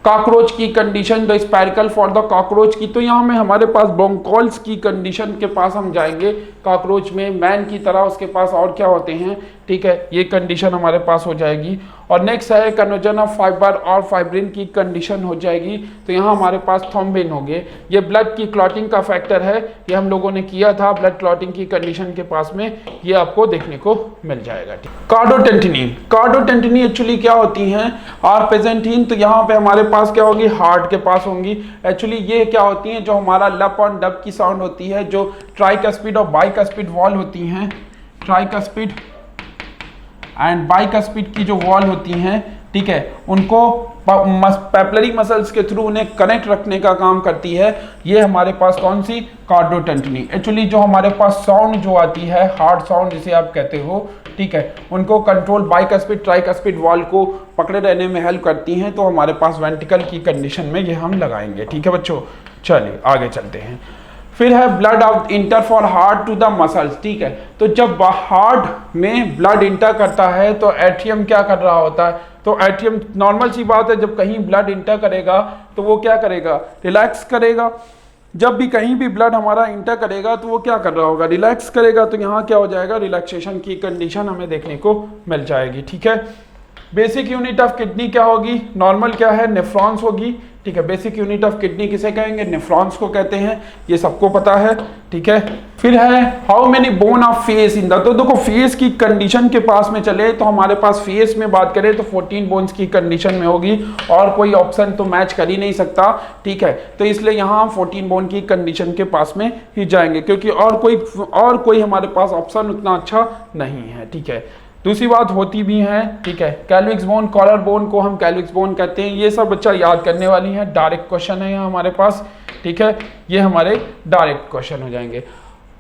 कॉकरोच की condition, the spiracle for the cockroach की। तो यहाँ में हमारे पास ब्रोंकोल्स की कंडीशन के पास हम जाएंगे, कॉकरोच में मैन की तरह उसके पास और क्या होते हैं। ठीक है, ये कंडीशन हमारे पास हो जाएगी। और नेक्स्ट है कन्वर्जन ऑफ फाइबर और फाइब्रिन की कंडीशन हो जाएगी, तो यहाँ हमारे पास थ्रोम्बिन हो गए। ये ब्लड की क्लॉटिंग का फैक्टर है, ये हम लोगों ने किया था ब्लड क्लॉटिंग की कंडीशन के पास में, ये आपको देखने को मिल जाएगा। कार्डोटेंटिनिन, कार्डोटेंटिनिन एक्चुअली क्या होती हैं, आरपेजेंटिन। तो यहाँ पे हमारे पास क्या होगी, हार्ट के पास होंगी। एक्चुअली ये क्या होती हैं, जो हमारा लप और डब की साउंड होती है, जो ट्राइकस्पिड और बाइकस्पिड वॉल होती हैं, ट्राइकस्पिड एंड बाइकस्पिड की जो वॉल होती हैं, ठीक है, उनको पेपलरी मसल्स के थ्रू उन्हें कनेक्ट रखने का काम करती है। ये हमारे पास कौन सी, कार्डोटेंटनी। एक्चुअली जो हमारे पास साउंड जो आती है, हार्ड साउंड जिसे आप कहते हो, ठीक है, उनको कंट्रोल बाइकस्पिड ट्राइकस्पिड वॉल को पकड़े रहने में हेल्प करती हैं। तो हमारे पास वेंट्रिकल की कंडीशन में ये हम लगाएंगे। ठीक है बच्चों, चलिए आगे चलते हैं। फिर है blood of inter for heart to the muscles. ठीक है, तो जब हार्ट में ब्लड इंटर करता है तो एट्रियम क्या कर रहा होता है, तो एट्रियम, नॉर्मल सी बात है, जब कहीं ब्लड इंटर करेगा तो वो क्या करेगा, रिलैक्स करेगा। जब भी कहीं भी ब्लड हमारा इंटर करेगा तो वो क्या कर रहा होगा, रिलैक्स करेगा। तो यहाँ क्या हो जाएगा, रिलैक्सेशन की कंडीशन हमें देखने को मिल जाएगी। ठीक है, बेसिक यूनिट ऑफ किडनी क्या होगी, नॉर्मल क्या है, नेफ्रॉन्स होगी। ठीक है, बेसिक यूनिट ऑफ किडनी किसे कहेंगे, नेफ्रॉन्स को कहते हैं, ये सबको पता है। ठीक है, फिर है how many bone of face in the, तो देखो फेस की कंडीशन के पास में चले तो हमारे पास फेस में बात करें तो 14 बोन्स की कंडीशन में होगी, और कोई ऑप्शन तो मैच कर ही नहीं सकता। ठीक है, तो इसलिए यहाँ हम 14 बोन की कंडीशन के पास में ही जाएंगे, क्योंकि और कोई हमारे पास ऑप्शन उतना अच्छा नहीं है। ठीक है, दूसरी बात होती भी है। ठीक है, कैल्विक्स बोन, कॉलर बोन को हम कैल्विक्स बोन कहते हैं। ये सब बच्चा याद करने वाली है, डायरेक्ट क्वेश्चन है यहाँ हमारे पास। ठीक है, ये हमारे डायरेक्ट क्वेश्चन हो जाएंगे।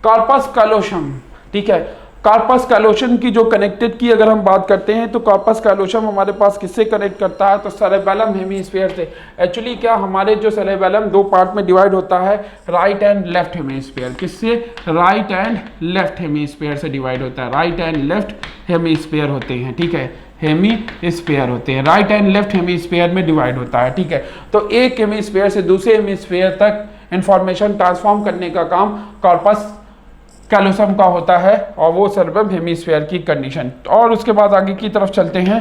कार्पस कैलोसम, ठीक है, कार्पस कैलोसम की जो कनेक्टेड की अगर हम बात करते हैं तो कार्पस कैलोसम हमारे पास किससे कनेक्ट करता है, तो सेरेबेलम हेमीस्फीयर से। एक्चुअली क्या हमारे जो सेरेबेलम दो पार्ट में डिवाइड होता है, राइट एंड लेफ्ट हेमीस्फीयर, किससे, राइट एंड लेफ्ट हेमीस्फीयर से डिवाइड होता है। राइट एंड लेफ्ट हेमीस्फीयर होते हैं। ठीक है, हेमीस्फीयर होते हैं, राइट एंड लेफ्ट हेमीस्फीयर में डिवाइड होता है। ठीक है, तो एक हेमीस्फीयर से दूसरे हेमीस्फीयर तक इंफॉर्मेशन ट्रांसफॉर्म करने का काम कार्पस कैलोसम का होता है, और वो सेरेब्रम हेमीस्फीयर की कंडीशन। और उसके बाद आगे की तरफ चलते हैं।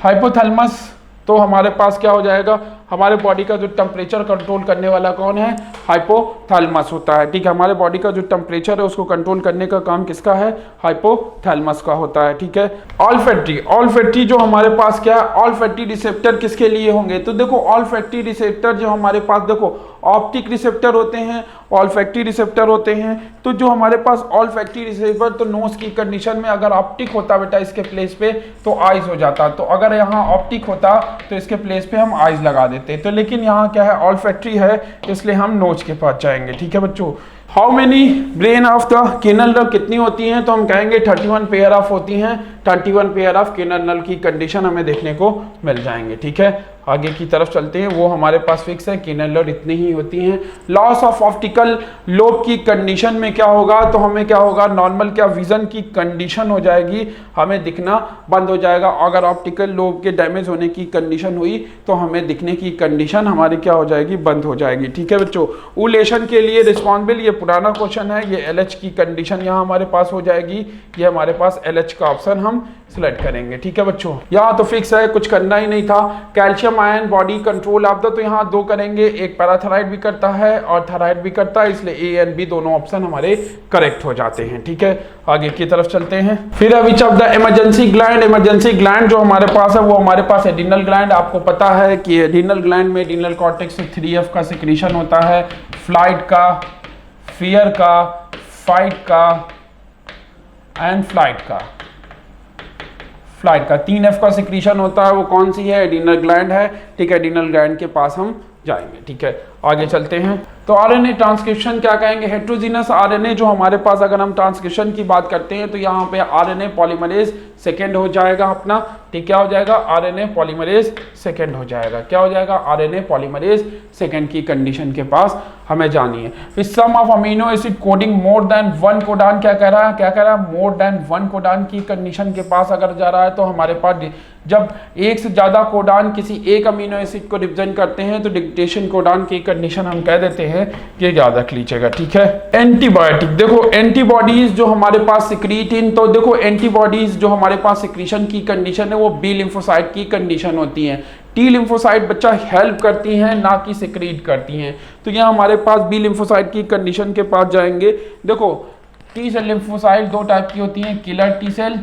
हाइपोथैलेमस, तो हमारे पास क्या हो जाएगा, हमारे बॉडी का जो टेम्परेचर कंट्रोल करने वाला कौन है, हाइपोथैलेमस होता है। ठीक है, हमारे बॉडी का जो टेम्परेचर है उसको कंट्रोल करने का काम किसका है, हाइपोथैलेमस का होता है। ठीक है, ऑल्फैक्टरी, ऑल्फैक्टरी जो हमारे पास क्या है, ऑल्फैक्टरी रिसेप्टर किसके लिए होंगे, तो देखो ऑल्फैक्टरी रिसेप्टर जो हमारे पास, देखो ऑप्टिक रिसेप्टर होते हैं, ऑल्फैक्टरी रिसेप्टर होते हैं। तो जो हमारे पास ऑल्फैक्टरी रिसेप्टर, तो नोज की कंडीशन में अगर ऑप्टिक होता बेटा इसके प्लेस पे तो आइज हो जाता, तो अगर यहाँ ऑप्टिक होता तो इसके प्लेस पे हम आइज लगा देते। तो लेकिन यहाँ क्या है, ऑल्फैक्टरी है, इसलिए हम नोज के पास जाएंगे। ठीक है बच्चों, how many brain of the cranial nerve कितनी होती हैं, तो हम कहेंगे 31 पेयर ऑफ होती हैं। 31 पेयर ऑफ केनल नर्व की कंडीशन हमें देखने को मिल जाएंगे। ठीक है, आगे की तरफ चलते हैं, वो हमारे पास फिक्स है, केनल नर्व इतनी ही होती हैं। लॉस ऑफ ऑप्टिकल लोब की कंडीशन में क्या होगा, तो हमें क्या होगा, नॉर्मल क्या विजन की कंडीशन हो जाएगी, हमें दिखना बंद हो जाएगा। अगर ऑप्टिकल लोब के डैमेज होने की कंडीशन हुई तो हमें दिखने की कंडीशन हमारी क्या हो जाएगी, बंद हो जाएगी। ठीक है बच्चों, ओवुलेशन के लिए रिस्पॉन्सिबल, ये पुराना क्वेश्चन है, ये LH की कंडीशन यहाँ हमारे पास हो जाएगी। ये हमारे पास LH का ऑप्शन हम सिलेक्ट करेंगे। ठीक है बच्चों, यहाँ तो फिक्स है, कुछ करना ही नहीं था। Calcium ion body control of the, तो यहाँ दो करेंगे, एक पैराथायराइड भी करता है और थायराइड भी करता है, इसलिए A एंड B दोनों ऑप्शन हमारे करेक्ट हो जाते हैं। ठीक है, आगे की तरफ चलते हैं। फिर विच of the emergency gland, emergency gland जो हमारे पास है वो हमारे पास एड्रिनल ग्लैंड। आपको पता है कि एड्रिनल ग्लैंड में एड्रिनल कॉर्टेक्स से 3F का सिक्रीशन होता है, फ्लाइट का, फियर का, फाइट का एंड फ्लाइट का। फ्लाइट का 3F का सिक्रीशन होता है, वो कौन सी है, एड्रिनल ग्लैंड है। ठीक है, एड्रिनल ग्लैंड के पास हम जाएंगे। ठीक है, आगे चलते हैं। तो आरएनए ट्रांसक्रिप्शन क्या कहेंगे, हेट्रोजीनस आरएनए जो हमारे पास, अगर हम ट्रांसक्रिप्शन की बात करते हैं तो यहाँ पे आरएनए पॉलीमरेज सेकेंड हो जाएगा अपना। ठीक, क्या हो जाएगा, आरएनए पॉलीमरेज सेकेंड हो जाएगा। क्या हो जाएगा, आरएनए पॉलीमरेज सेकेंड की कंडीशन के पास हमें जानी है। फिर some of amino acid coding more than 1 codon क्या कह रहा है, क्या कह रहा है, मोर देन 1 कोडान की कंडीशन के पास अगर जा रहा है तो हमारे पास जब एक से ज्यादा कोडान किसी एक अमीनो एसिड को रिप्रेजेंट करते हैं तो डिक्टेशन कोडान की कंडीशन हम कह देते हैं, ये याद रख लीजिएगा। ठीक है, एंटीबायोटिक, देखो एंटीबॉडीज जो हमारे पास सिक्रीट इन, तो देखो एंटीबॉडीज जो हमारे पास सिक्रीशन की कंडीशन है वो बी लिम्फोसाइट की कंडीशन होती है। टी लिम्फोसाइट बच्चा हेल्प करती हैं, ना कि सिक्रीट करती हैं। तो यहाँ हमारे पास बी लिम्फोसाइट की कंडीशन के पास जाएंगे। देखो टी सेल लिम्फोसाइट दो टाइप की होती हैं, killer T cell,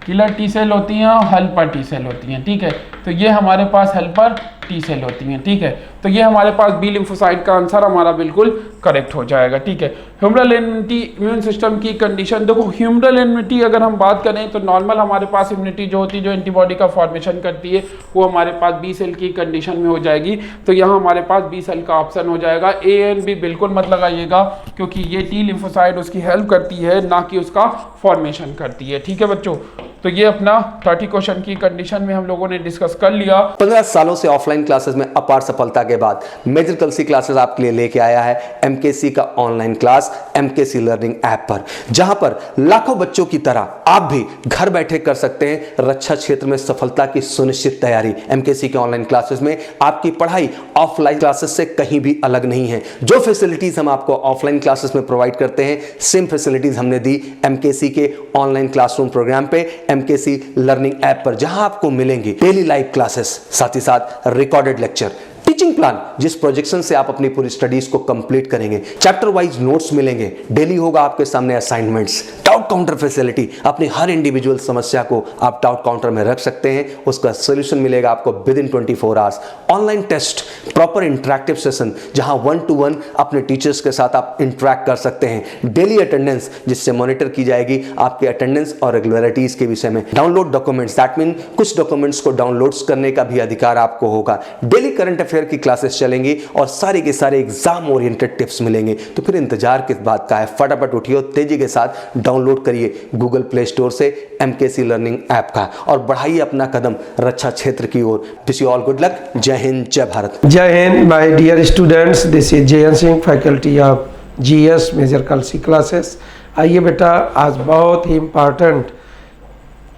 killer T cell होती हैं और हेल्पर टी सेल होती हैं। ठीक है, तो ये हमारे पास हेल्पर टी सेल होती हैं, ठीक है। तो ये हमारे पास बी लिम्फोसाइट का आंसर हमारा बिल्कुल करेक्ट हो जाएगा, ठीक है। ह्यूमरल इम्यूनिटी इम्यून सिस्टम की कंडीशन, देखो ह्यूमरल इम्यूनिटी अगर हम बात करें तो नॉर्मल हमारे पास इम्यूनिटी जो होती है, जो एंटीबॉडी का फॉर्मेशन करती है, वो हमारे पास बी सेल की कंडीशन में हो जाएगी। तो यहाँ हमारे पास बी सेल का ऑप्शन हो जाएगा। ए एंड बी बिल्कुल मत लगाइएगा, क्योंकि ये टी लिम्फोसाइट उसकी हेल्प करती है, ना कि उसका फॉर्मेशन करती है, ठीक है बच्चों। तो ये अपना 30 क्वेश्चन की कंडीशन में हम लोगों ने डिस्कस कर लिया। 15 सालों से ऑफलाइन क्लासेस में अपार सफलता के बाद मेजर कलसी क्लासेस आपके लिए लेके आया है एमकेसी का online class MKC learning app पर, जहां पर लाखों बच्चों की तरह आप भी घर बैठे कर सकते हैं रक्षा क्षेत्र में सफलता की सुनिश्चित तैयारी। एमकेसी के ऑनलाइन क्लासेस में आपकी पढ़ाई ऑफलाइन क्लासेस से कहीं भी अलग नहीं है। जो फैसिलिटीज हम आपको ऑफलाइन क्लासेस में प्रोवाइड करते हैं, सेम फैसिलिटीज हमने दी एमकेसी के ऑनलाइन क्लासरूम प्रोग्राम पे, एमकेसी लर्निंग ऐप पर, जहां आपको मिलेंगी डेली लाइव क्लासेस, साथ ही साथ रिकॉर्डेड लेक्चर, टीचिंग प्लान जिस प्रोजेक्शन से आप अपनी पूरी स्टडीज को कंप्लीट करेंगे, चैप्टर वाइज नोट्स मिलेंगे, डेली होगा आपके सामने असाइनमेंट्स, डाउट काउंटर फैसिलिटी, अपनी हर इंडिविजुअल समस्या को आप डाउट काउंटर में रख सकते हैं, उसका सॉल्यूशन मिलेगा आपको within 24 hours, online test, proper interactive session जहां 1-to-1 अपने टीचर्स के साथ आप इंटरैक्ट कर सकते हैं, डेली अटेंडेंस जिससे मॉनिटर की जाएगी आपके अटेंडेंस और रेगुलरिटीज के विषय में, डाउनलोड डॉक्यूमेंट्स, दैट मीन कुछ डॉक्यूमेंट्स को डाउनलोड्स करने का भी अधिकार आपको होगा, डेली करंट अफेयर की क्लासेस चलेंगी और सारे के सारे एग्जाम ओरिएंटेड टिप्स मिलेंगे। तो फिर इंतजार किस बात का है, फटाफट उठिए, तेजी के साथ डाउनलोड करिए गूगल प्ले स्टोर से एमकेसी लर्निंग ऐप का और बढ़ाइए अपना कदम रक्षा क्षेत्र की ओर। Wish you all good luck. जय हिंद, जय भारत। जय Hind my dear students, this is Jayan Singh, faculty of GS Major Kalsi classes. आइए बेटा, आज बहुत ही इम्पॉर्टेंट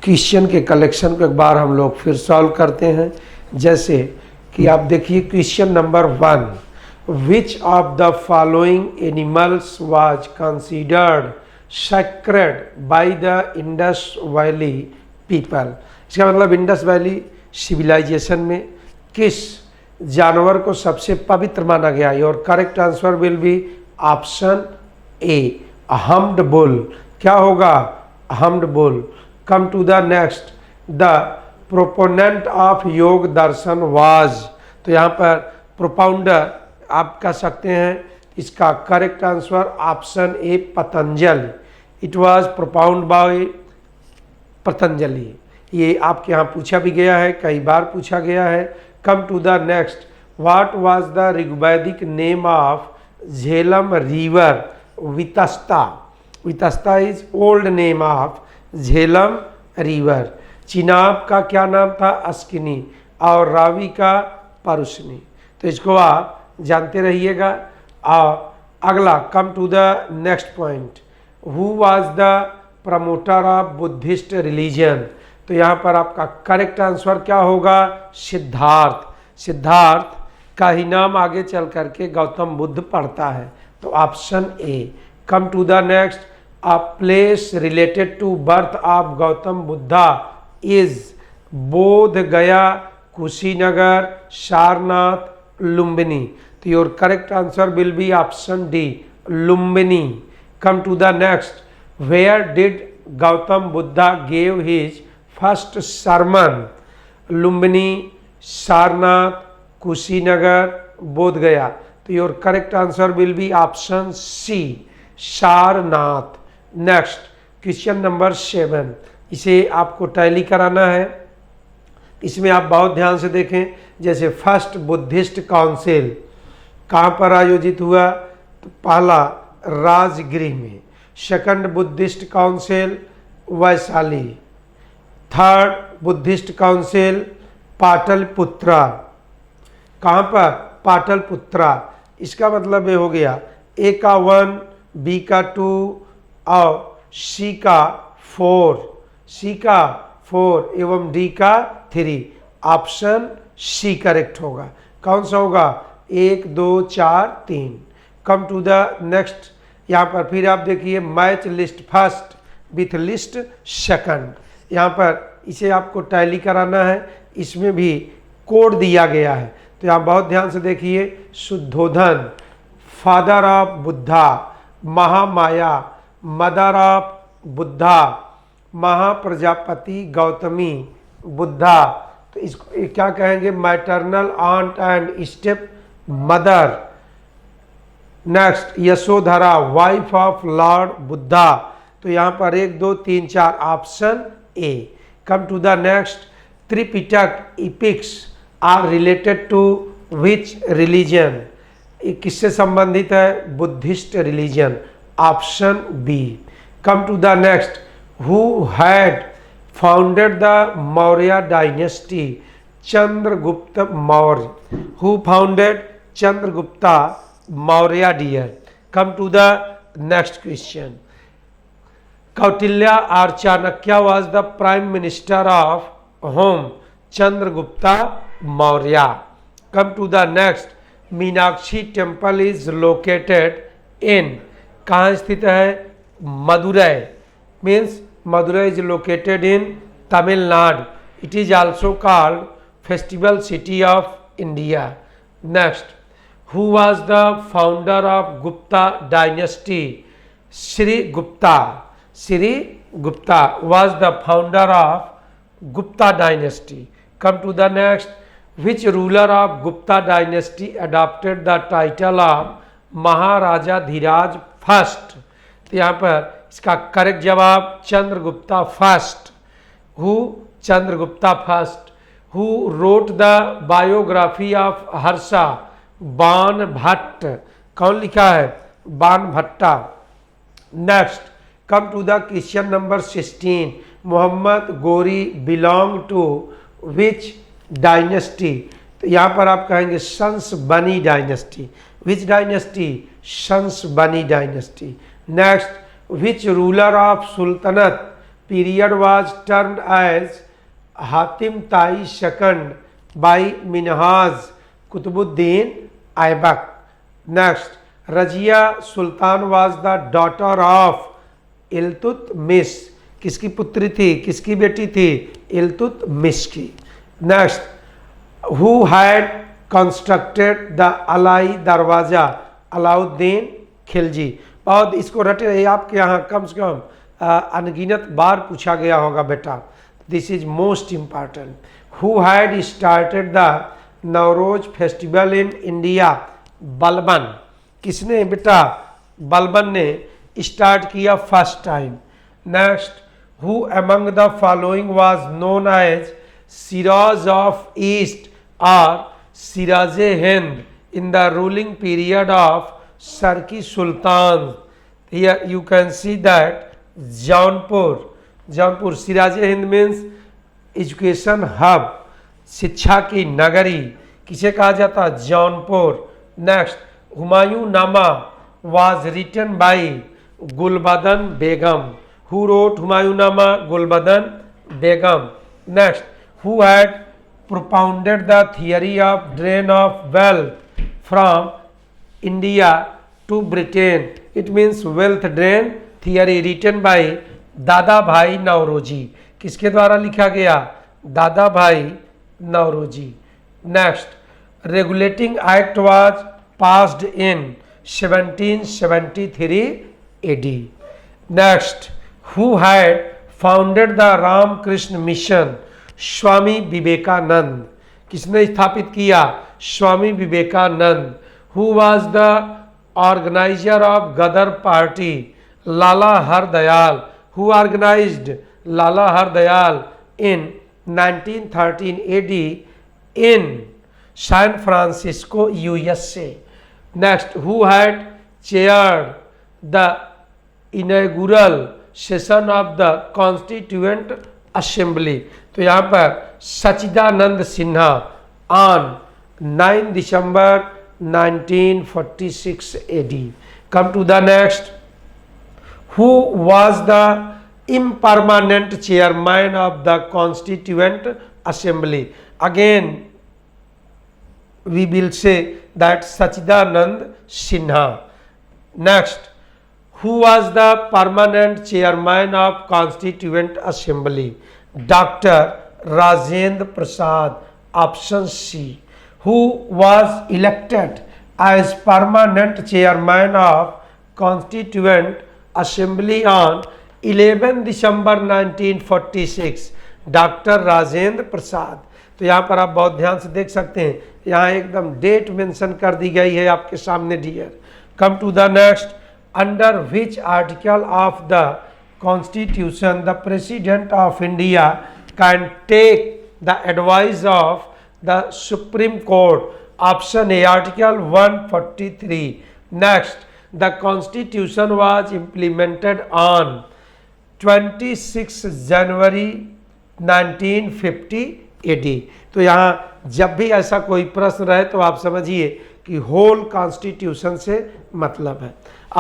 क्वेश्चन के कलेक्शन को एक बार हम लोग फिर सॉल्व करते हैं। जैसे कि आप देखिए question number 1, which of the following animals was considered sacred by the Indus valley people. इसका मतलब इंडस वैली सिविलाइजेशन में किस जानवर को सबसे पवित्र माना गया। Your correct answer will be option A, humped bull. क्या होगा? Humped bull. Come to the next, the proponent of yoga darshan was. तो यहाँ पर प्रोपाउंडर आप कह सकते हैं, इसका correct answer option A, Patanjali. It was propound by Patanjali. ये आपके यहाँ पूछा भी गया है, कई बार पूछा गया है। Come to the next, what was the Rigvedic name of Jhelum river? Vitasta. Vitasta is old name of Jhelum river. Chenab का क्या नाम था? अस्किनी। और रावी का परुष्णी। तो इसको आप जानते रहिएगा। और अगला, come to the next point, who was the promoter of Buddhist religion? तो यहाँ पर आपका करेक्ट आंसर क्या होगा? सिद्धार्थ। सिद्धार्थ का ही नाम आगे चल करके गौतम बुद्ध पढ़ता है। तो option A. Come to the next, a place related to birth of Gautam Buddha is Bodh Gaya, Kushinagar, Sarnath, Lumbini. तो your correct answer will be option D, Lumbini. Come to the next, where did Gautam Buddha gave his first sermon? Lumbini, Sarnath, Kushinagar, Bodh Gaya. तो your correct answer will be option C, Sarnath. Next question number 7, इसे आपको tally कराना है। इसमें आप बहुत ध्यान से देखें। जैसे फर्स्ट बुद्धिस्ट काउंसिल कहाँ पर आयोजित हुआ? तो पहला राजगृह में, second Buddhist council Vaishali, third Buddhist council Pataliputra. कहाँ पर? पाटलिपुत्रा। इसका मतलब ये हो गया, ए का 1, बी का 2 और सी का 4, सी का 4 एवं डी का 3। ऑप्शन सी करेक्ट होगा। कौन सा होगा? 1, 2, 4, 3। कम टू द नेक्स्ट, यहाँ पर फिर आप देखिए, match list first with list second. यहाँ पर इसे आपको टैली कराना है। इसमें भी कोड दिया गया है, तो यहाँ बहुत ध्यान से देखिए। Shuddhodana, father of Buddha, Mahamaya, mother of Buddha, Mahaprajapati Gautami Buddha, तो इसको ये क्या कहेंगे, maternal aunt and step mother. Next Yashodhara wife of lord Buddha, तो यहाँ पर 1 2 3 4 option A. Come to the next, Tripitaka epics are related to which religion, ये किससे संबंधित है, Buddhist religion, option B. Come to the next, who had founded the Maurya dynasty, Chandragupta Maurya, who founded Chandragupta Maurya dear. Come to the next question, Kautilya or Chanakya was the prime minister of whom, Chandragupta Maurya. Come to the next, Meenakshi temple is located in, कहाँ स्थित है, Madurai, means Madurai is located in Tamil Nadu. It is also called festival city of India. Next, who was the founder of Gupta dynasty, Sri Gupta. Sri Gupta was the founder of Gupta dynasty. Come to the next, which ruler of Gupta dynasty adopted the title of Maharaja Dhiraj first? तो यहाँ पर इसका correct जवाब Chandragupta first. Who, Chandragupta first. Who wrote the biography of Harsha, Bana Bhatt. कौन लिखा है, Bana Bhatta. Next, come to the question number 16, Mohammad Ghori belong to which dynasty? तो यहाँ पर आप कहेंगे शंस बनी डायनेस्टी। which dynasty? शंस बनी dynasty. Next, which ruler of sultanate period was termed as Hatim Tai second by Minhaj Qutbuddin Aibak. Next, Razia Sultan was the daughter of Iltutmish, किसकी पुत्री थी, किसकी बेटी थी, इल्तुतमिश की। Next, who had constructed the Alai Darwaza, Alauddin Khilji. बहुत इसको रटे रहिए, आपके यहाँ कम से कम अनगिनत बार पूछा गया होगा बेटा, this is most important. Who had started the Navroz festival in India, Balban. किसने बेटा, बलबन ने स्टार्ट किया first time. Next, who among the following was known as Siraj of east और Siraje Hind in the ruling period of Sharqi Sultan. Here you can see that Jaunpur, Siraje Hind means education hub, शिक्षा की नगरी, किसे कहा जाता, जौनपुर। नेक्स्ट, हुमायूं नामा was written by Gulbadan Begum. Who wrote Humayunama? Gulbadan Begum. Next, who had propounded the theory of drain of wealth from India to Britain? It means wealth drain theory written by दादा भाई नौरोजी। किसके द्वारा लिखा गया, Dadabhai Naoroji. Next, regulating act was passed in 1773 AD. Next, who had founded the Ramakrishna Mission? Swami Vivekananda. किसने स्थापित किया, Swami Vivekananda. Who was the organizer of Gadar party? Lala Hardayal. Who organized Lala Hardayal in 1913 AD in San Francisco, USA? Next, who had chaired the inaugural session of the Constituent Assembly? तो यहाँ पर Sachidanand Sinha on 9 December 1946 AD. Come to the next. Who was the impermanent chairman of the Constituent Assembly? Again, we will say that Sachidanand Sinha. Next, who was the permanent chairman of Constituent Assembly? Dr. Rajendra Prasad, option C. Who was elected as permanent chairman of Constituent Assembly on 11 December 1946? Doctor Rajendra Prasad. तो यहाँ पर आप बहुत ध्यान से देख सकते हैं, यहाँ एकदम डेट मेंशन कर दी गई है आपके सामने dear. Come to the next, under which article of the constitution the president of India can take the advice of the supreme court. Option A article 143। Next, the constitution was implemented on 26 January 1950 AD। तो यहाँ जब भी ऐसा कोई प्रश्न रहे तो आप समझिए कि होल कॉन्स्टिट्यूशन से मतलब है।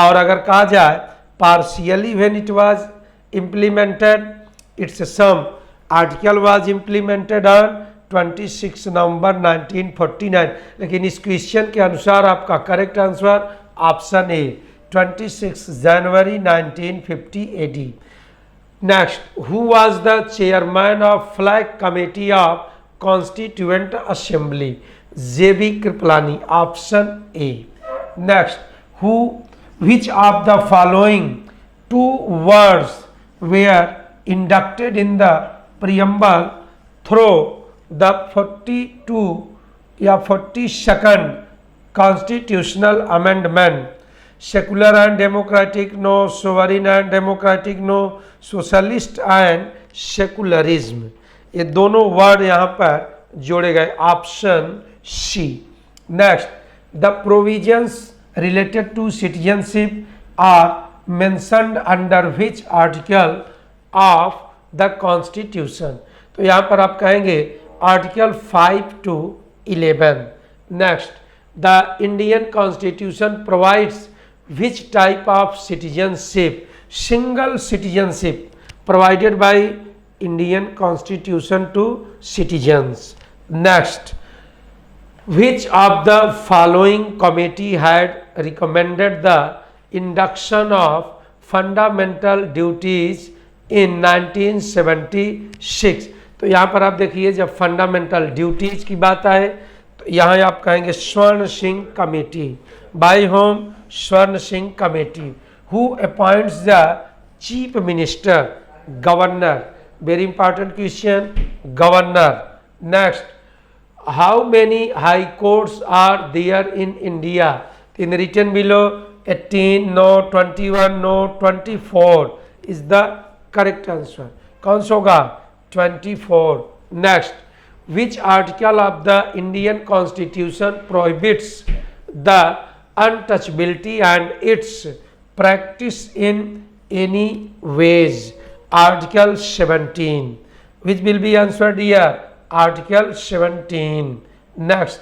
और अगर कहा जाए partially when it was implemented, it's some article was implemented on 26 November 1949। लेकिन इस क्वेश्चन के अनुसार आपका correct answer option A 26 January 1950 AD। Next, who was the chairman of Flag Committee of Constituent Assembly? J.B. Kripalani, option A. Next, which of the following two words were inducted in the preamble through the 42nd constitutional amendment? Secular and democratic no, sovereign and democratic no, socialist and secularism. ये दोनों word यहाँ पर जोड़े गए, option C. Next, the provisions related to citizenship are mentioned under which article of the constitution. तो यहाँ पर आप कहेंगे article 5 to 11। Next, the Indian constitution provides which type of citizenship? Single citizenship provided by Indian Constitution to citizens. Next, which of the following committee had recommended the induction of fundamental duties in 1976? तो यहाँ पर आप देखिए जब fundamental duties की बात आए तो यहाँ आप कहेंगे स्वर्ण Singh committee. By whom Swaran Singh committee. Who appoints the chief minister? Governor. Very important question, governor. Next, how many high courts are there in India? In written below 18, no 21, no 24 is the correct answer. कौन सा होगा? 24। Next, which article of the Indian Constitution prohibits the untouchability and its practice in any ways? Article 17. Which will be answered here? Article 17. Next,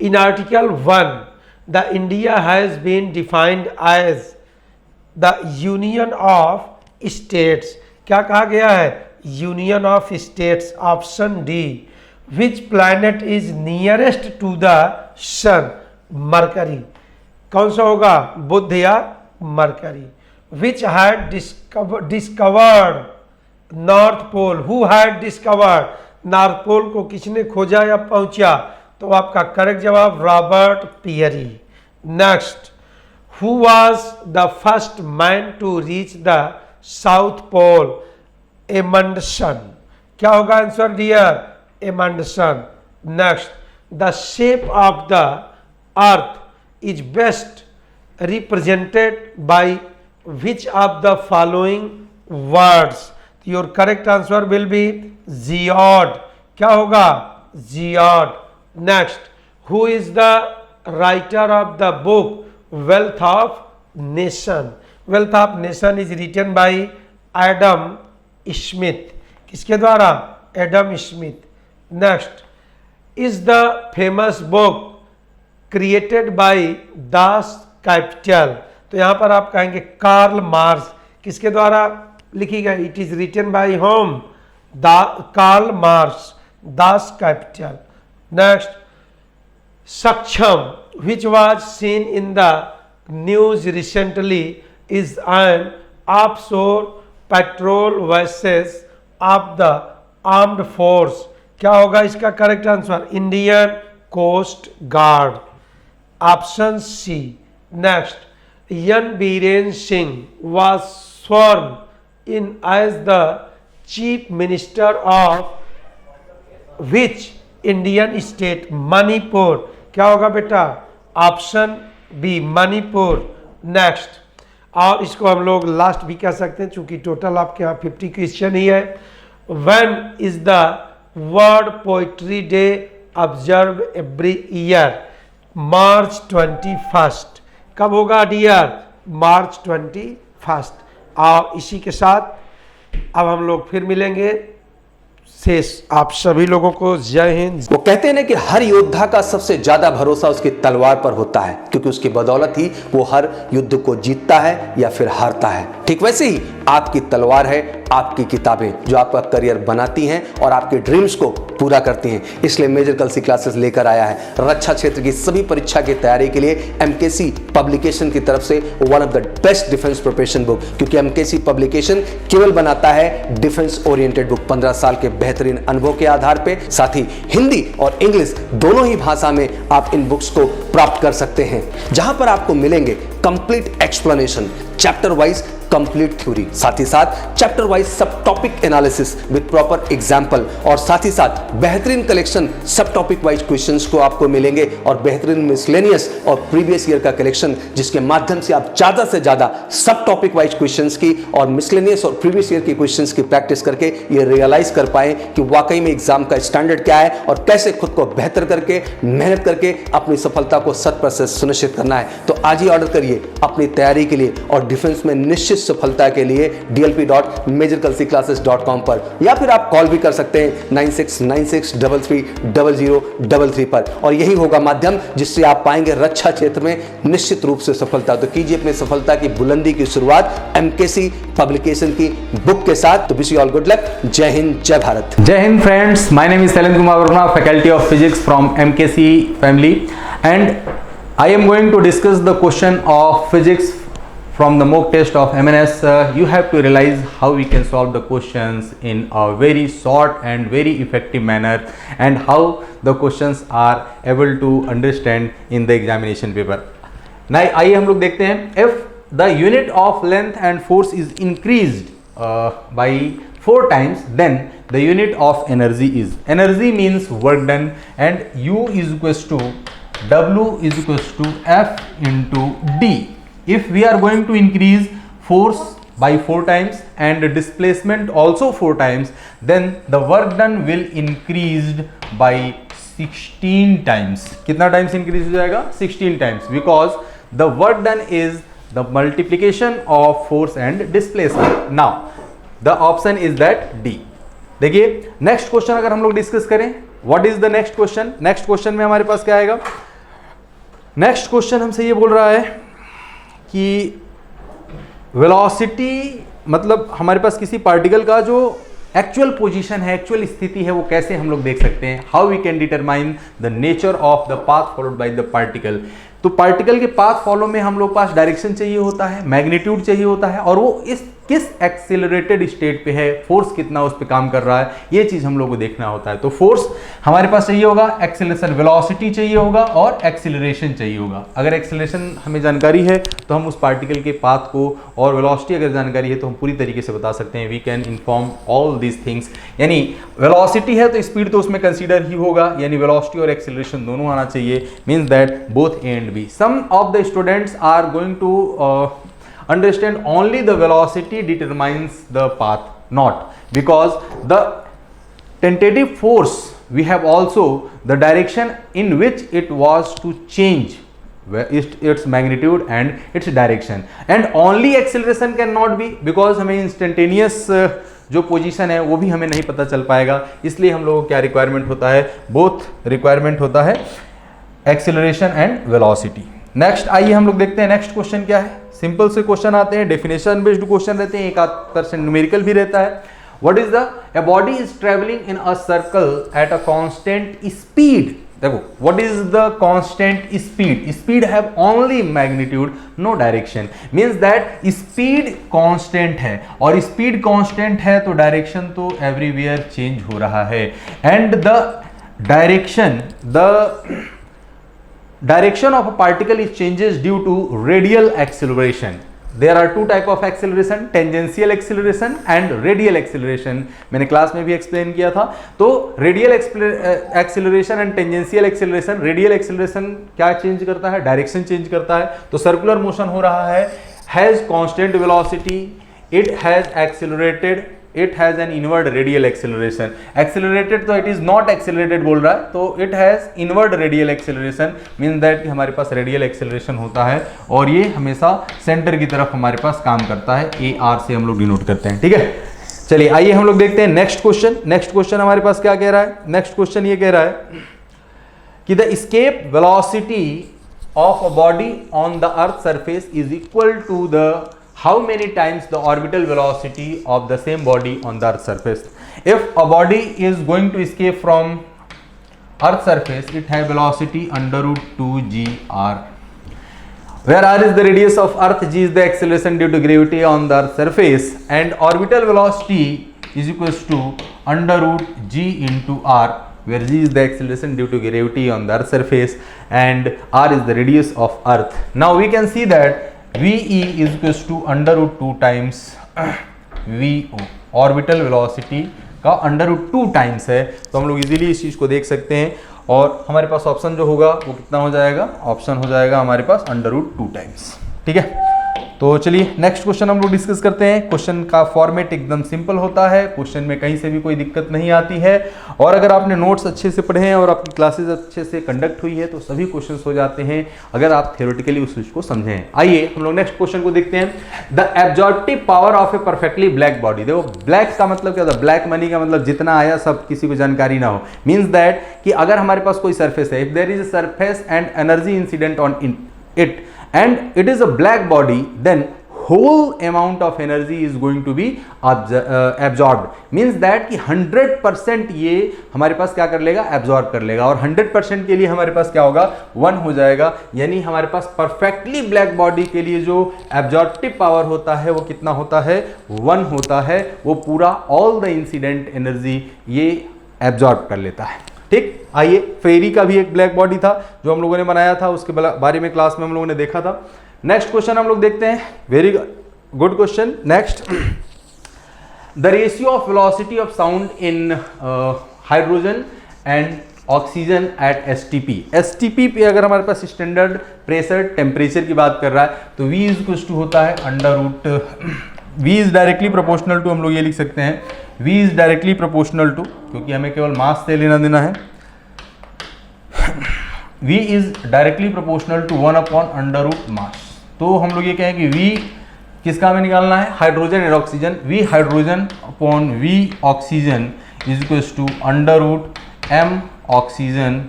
in Article 1, the India has been defined as the Union of States. क्या कहा गया है? Union of states, option D. Which planet is nearest to the sun? Mercury. कौन सा होगा? बुध या mercury. Which had discovered north pole? Who had discovered? North pole को किसने खोजा या पहुंचा? तो आपका करेक्ट जवाब Robert Peary. Next, who was the first man to reach the south pole? Amundsen. क्या होगा answer dear? Amundsen. Next, the shape of the earth is best represented by which of the following words? Your correct answer will be geoid. क्या होगा? Geoid. Next, who is the writer of the book wealth of nation? Wealth of nation is written by Adam Smith. किसके द्वारा? Adam Smith. Next, is the famous book created by Das Kapital? तो यहां पर आप कहेंगे Karl Marx. किसके द्वारा लिखी गई? It is written by whom? Karl Marx, Das Kapital. Next, Saksham which was seen in the news recently is an offshore patrol vessels of the armed force. क्या होगा इसका correct answer? Indian coast guard, option C. Next, N Biren Singh was sworn in as the chief minister of which Indian state? Manipur. क्या होगा बेटा? Option B Manipur. Next, और इसको हम लोग लास्ट भी कह सकते हैं चूंकि टोटल आपके यहाँ 50 क्वेश्चन ही है। When is the world poetry day observe every year? March 21। कब होगा डियर? मार्च 21। और इसी के साथ अब हम लोग फिर मिलेंगे। शेष आप सभी लोगों को जय हिंद। वो कहते हैं ना कि हर योद्धा का सबसे ज्यादा भरोसा उसकी तलवार पर होता है, क्योंकि उसकी बदौलत ही वो हर युद्ध को जीतता है या फिर हारता है। ठीक वैसे ही आपकी तलवार है आपकी किताबें, जो आपका करियर बनाती हैं और आपके ड्रीम्स को पूरा करती हैं। इसलिए मेजर कलसी क्लासेस लेकर आया है रक्षा क्षेत्र की सभी परीक्षा की तैयारी के लिए एमकेसी पब्लिकेशन की तरफ से one of the best defence preparation book, क्योंकि एमकेसी पब्लिकेशन केवल बनाता है डिफेंस ओरिएंटेड बुक 15 साल के बेहतरीन अनुभव के आधार पे। साथ ही हिंदी और इंग्लिश दोनों ही भाषा में आप इन बुक्स को प्राप्त कर सकते हैं, जहां पर आपको मिलेंगे complete explanation, chapter wise complete theory, साथ ही साथ चैप्टर वाइज सब topic analysis with proper example, और साथ ही साथ बेहतरीन कलेक्शन सब टॉपिक वाइज क्वेश्चंस को आपको मिलेंगे, और बेहतरीन मिसलेनियस और प्रीवियस ईयर का कलेक्शन, जिसके माध्यम से आप ज्यादा से ज्यादा सब टॉपिक वाइज क्वेश्चंस की और मिसलेनियस और प्रीवियस ईयर की क्वेश्चंस की प्रैक्टिस करके ये रियलाइज कर पाए कि वाकई में एग्जाम का स्टैंडर्ड क्या है और कैसे खुद को बेहतर करके मेहनत करके अपनी सफलता को 100% सुनिश्चित करना है। तो आज ही ऑर्डर करिए अपनी तैयारी के लिए और डिफेंस में निश्चित सफलता के लिए dlp.majorkalsiclasses.com पर, या फिर आप कॉल भी कर सकते हैं 9696330033 पर, और यही होगा माध्यम जिससे आप पाएंगे रक्षा क्षेत्र में निश्चित रूप से सफलता। तो कीजिए अपनी सफलता की बुलंदी की शुरुआत एमकेसी पब्लिकेशन की बुक के साथ। तो wish you all good luck. जय हिंद, जय Bharat. Jai Hind friends, my name is Sailen Kumar Verma, Faculty of Physics from MKC family, and I am going to discuss the question of physics from the mock test of MNS. You have to realize how we can solve the questions in a very short and very effective manner, and how the questions are able to understand in the examination paper. Now आइए हम लोग देखते हैं, if the unit of length and force is increased by 4 times, then the unit of energy is, energy means work done, and U is equals to W is equals to F into D. If we are going to increase force by 4 times and displacement also 4 times, then the work done will increased by 16 times. कितना times increase हो जाएगा? 16 times, because the work done is the multiplication of force and displacement. Now the option is that D. देखिए next question अगर हम लोग discuss करें, what is the next question? Next question में हमारे पास क्या आएगा? नेक्स्ट क्वेश्चन हमसे ये बोल रहा है कि वेलोसिटी, मतलब हमारे पास किसी पार्टिकल का जो एक्चुअल पोजीशन है, एक्चुअल स्थिति है, वो कैसे हम लोग देख सकते हैं? How we can determine the nature of the path followed by the particle. तो पार्टिकल के पाथ फॉलो में हम लोग पास डायरेक्शन चाहिए होता है, मैग्नीट्यूड चाहिए होता है, और वो इस किस एक्सेलरेटेड स्टेट पे है, फोर्स कितना उस पे काम कर रहा है, ये चीज हम लोग को देखना होता है। तो फोर्स हमारे पास चाहिए होगा, एक्सेलरेशन वेलोसिटी चाहिए होगा, और एक्सेलरेशन चाहिए होगा। अगर एक्सेलरेशन हमें जानकारी है तो हम उस पार्टिकल के पाथ को, और वेलोसिटी अगर जानकारी है तो हम पूरी तरीके से बता सकते हैं। We can inform all these things. यानी वेलोसिटी है तो स्पीड तो उसमें कंसीडर ही होगा, यानी वेलोसिटी और एक्सेलरेशन दोनों आना चाहिए। Means that both A and B. Some of the students are going to understand only the velocity determines the path, not, because the tentative force we have also the direction in which it was to change its magnitude and its direction, and only acceleration cannot be, because हमें instantaneous जो position है वो भी हमें नहीं पता चल पाएगा। इसलिए हम लोगों को क्या रिक्वायरमेंट होता है? बोथ रिक्वायरमेंट होता है, एक्सेलरेशन एंड वेलोसिटी। नेक्स्ट आइए हम लोग देखते हैं नेक्स्ट क्वेश्चन क्या है। सिंपल से क्वेश्चन आते हैं, डेफिनेशन बेस्ड क्वेश्चन रहते हैं, 1% न्यूमेरिकल भी रहता है। What is the, a body is travelling in a circle at a constant speed. देखो what is the constant speed? Speed have only magnitude, no direction. Means that speed constant है, और speed constant है तो direction तो everywhere change हो रहा है, and the direction, direction of a particle is changes due to radial acceleration. There are two type of acceleration, tangential acceleration and radial acceleration. मैंने class में भी एक्सप्लेन किया था। तो radial acceleration and tangential acceleration, radial acceleration क्या change करता है, direction change करता है। तो सर्कुलर मोशन हो रहा है, has constant velocity, it has accelerated, it has an inward radial acceleration. Accelerated तो इट इज नॉट एक्सेलरेटेड बोल रहा है, तो it has inward radial acceleration, mean that कि हमारे पास रेडियल एक्सेलरेशन होता है और ये हमेशा सेंटर की तरफ हमारे पास काम करता है। ए आर से हम लोग डिनोट करते हैं, ठीक है। चलिए आइए हम लोग देखते हैं नेक्स्ट क्वेश्चन। नेक्स्ट क्वेश्चन हमारे पास क्या कह रहा है? नेक्स्ट क्वेश्चन ये कह रहा है कि the escape velocity of a body on the earth surface is equal to the how many times the orbital velocity of the same body on the earth surface. If a body is going to escape from earth surface, it has velocity under root 2 g r, where r is the radius of earth, g is the acceleration due to gravity on the earth surface, and orbital velocity is equals to under root g into r, where g is the acceleration due to gravity on the earth surface and r is the radius of earth. Now we can see that VE is equals to under root 2 times VO, orbital velocity का under root 2 times है। तो हम लोग easily इस चीज़ को देख सकते हैं और हमारे पास ऑप्शन जो होगा वो कितना हो जाएगा? ऑप्शन हो जाएगा हमारे पास अंडर रूट 2 टाइम्स, ठीक है। तो चलिए नेक्स्ट क्वेश्चन हम लोग डिस्कस करते हैं। क्वेश्चन का फॉर्मेट एकदम सिंपल होता है, क्वेश्चन में कहीं से भी कोई दिक्कत नहीं आती है और अगर आपने नोट्स अच्छे से पढ़े हैं और आपकी क्लासेस अच्छे से कंडक्ट हुई है तो सभी क्वेश्चंस हो जाते हैं अगर आप थ्योरेटिकली उस चीज को समझें। आइए हम लोग नेक्स्ट क्वेश्चन को देखते हैं। The absorptive power of A perfectly black body. देखो ब्लैक का मतलब क्या था? ब्लैक मनी का मतलब जितना आया सब किसी को जानकारी ना हो, मीन्स दैट कि अगर हमारे पास कोई सरफेस है, if there is a surface and energy incident on it and it is a black body, then whole amount of energy is going to be absorbed, means that कि 100% ये हमारे पास क्या कर लेगा? एब्जॉर्ब कर लेगा और 100% के लिए हमारे पास क्या होगा? 1 हो जाएगा। यानी हमारे पास परफेक्टली ब्लैक बॉडी के लिए जो एब्जॉर्प्टिव पावर होता है वो कितना होता है? 1 होता है। वो पूरा ऑल द इंसिडेंट एनर्जी ये एब्जॉर्ब कर लेता है, ठीक। आइए फेरी का भी एक ब्लैक बॉडी था जो हम लोगों ने बनाया था, उसके बारे में क्लास में हम लोगों ने देखा था। नेक्स्ट क्वेश्चन हम लोग देखते हैं। Very good question. Next, the ratio of velocity of sound in hydrogen and oxygen at STP. STP पे अगर हमारे पास स्टैंडर्ड प्रेशर टेम्परेचर की बात कर रहा है तो V इज इक्वल टू होता है under root, V is directly proportional to, हम लोग ये लिख सकते हैं V is directly proportional to, क्योंकि हमें केवल मास से लेना देना है। V is directly proportional to 1 upon under root mass. तो हम लोग ये कहें कि V किसका हमें निकालना है? Hydrogen and oxygen. V hydrogen upon V oxygen is equal to under root M oxygen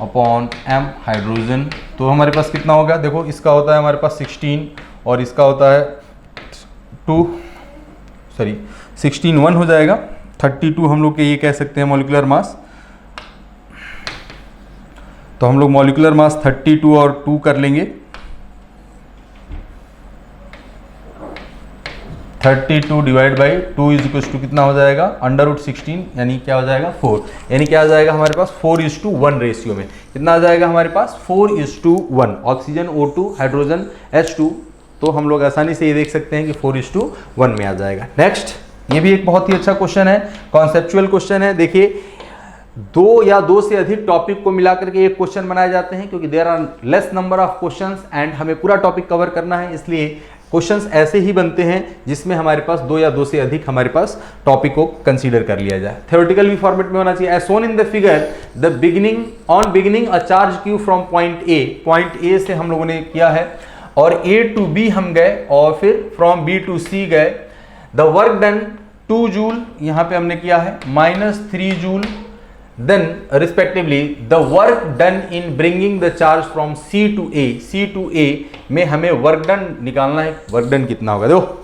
upon M hydrogen. तो हमारे पास कितना होगा? देखो इसका होता है हमारे पास 16 और इसका होता है 16 1 हो जाएगा। 32 हम लोग के ये कह सकते हैं मॉलिक्यूलर मास। तो हम लोग मॉलिक्यूलर मास 32 और 2 कर लेंगे। 32 divide by 2 is equal to कितना हो जाएगा? अंडर रूट 16, यानी क्या हो जाएगा? 4। यानी क्या आ जाएगा हमारे पास? 4:1 रेशियो में कितना आ जाएगा हमारे पास? 4:1। Oxygen O2, hydrogen H2। तो हम लोग आसानी से ये देख सकते हैं कि 4:1 में आ जाएगा। नेक्स्ट, ये भी एक बहुत ही अच्छा क्वेश्चन है, कॉन्सेप्चुअल क्वेश्चन है। देखिए 2 या 2 से अधिक टॉपिक को मिलाकर के एक क्वेश्चन बनाए जाते हैं, क्योंकि there are less number of questions and हमें पूरा टॉपिक कवर करना है, इसलिए क्वेश्चंस ऐसे ही बनते हैं जिसमें हमारे पास 2 या 2 से अधिक हमारे पास टॉपिक को कंसीडर कर लिया जाए। थ्योरेटिकल भी फॉर्मेट में होना चाहिए। As shown in the figure, the beginning a charge q from point A से हम लोगों ने किया है और A to B हम गए और फिर फ्रॉम B to C गए। द वर्क डन 2 जूल यहाँ पे हमने किया है, -3 joule. Then respectively the work done in bringing the charge from C to A में हमें वर्क डन निकालना है। वर्क डन कितना होगा? देखो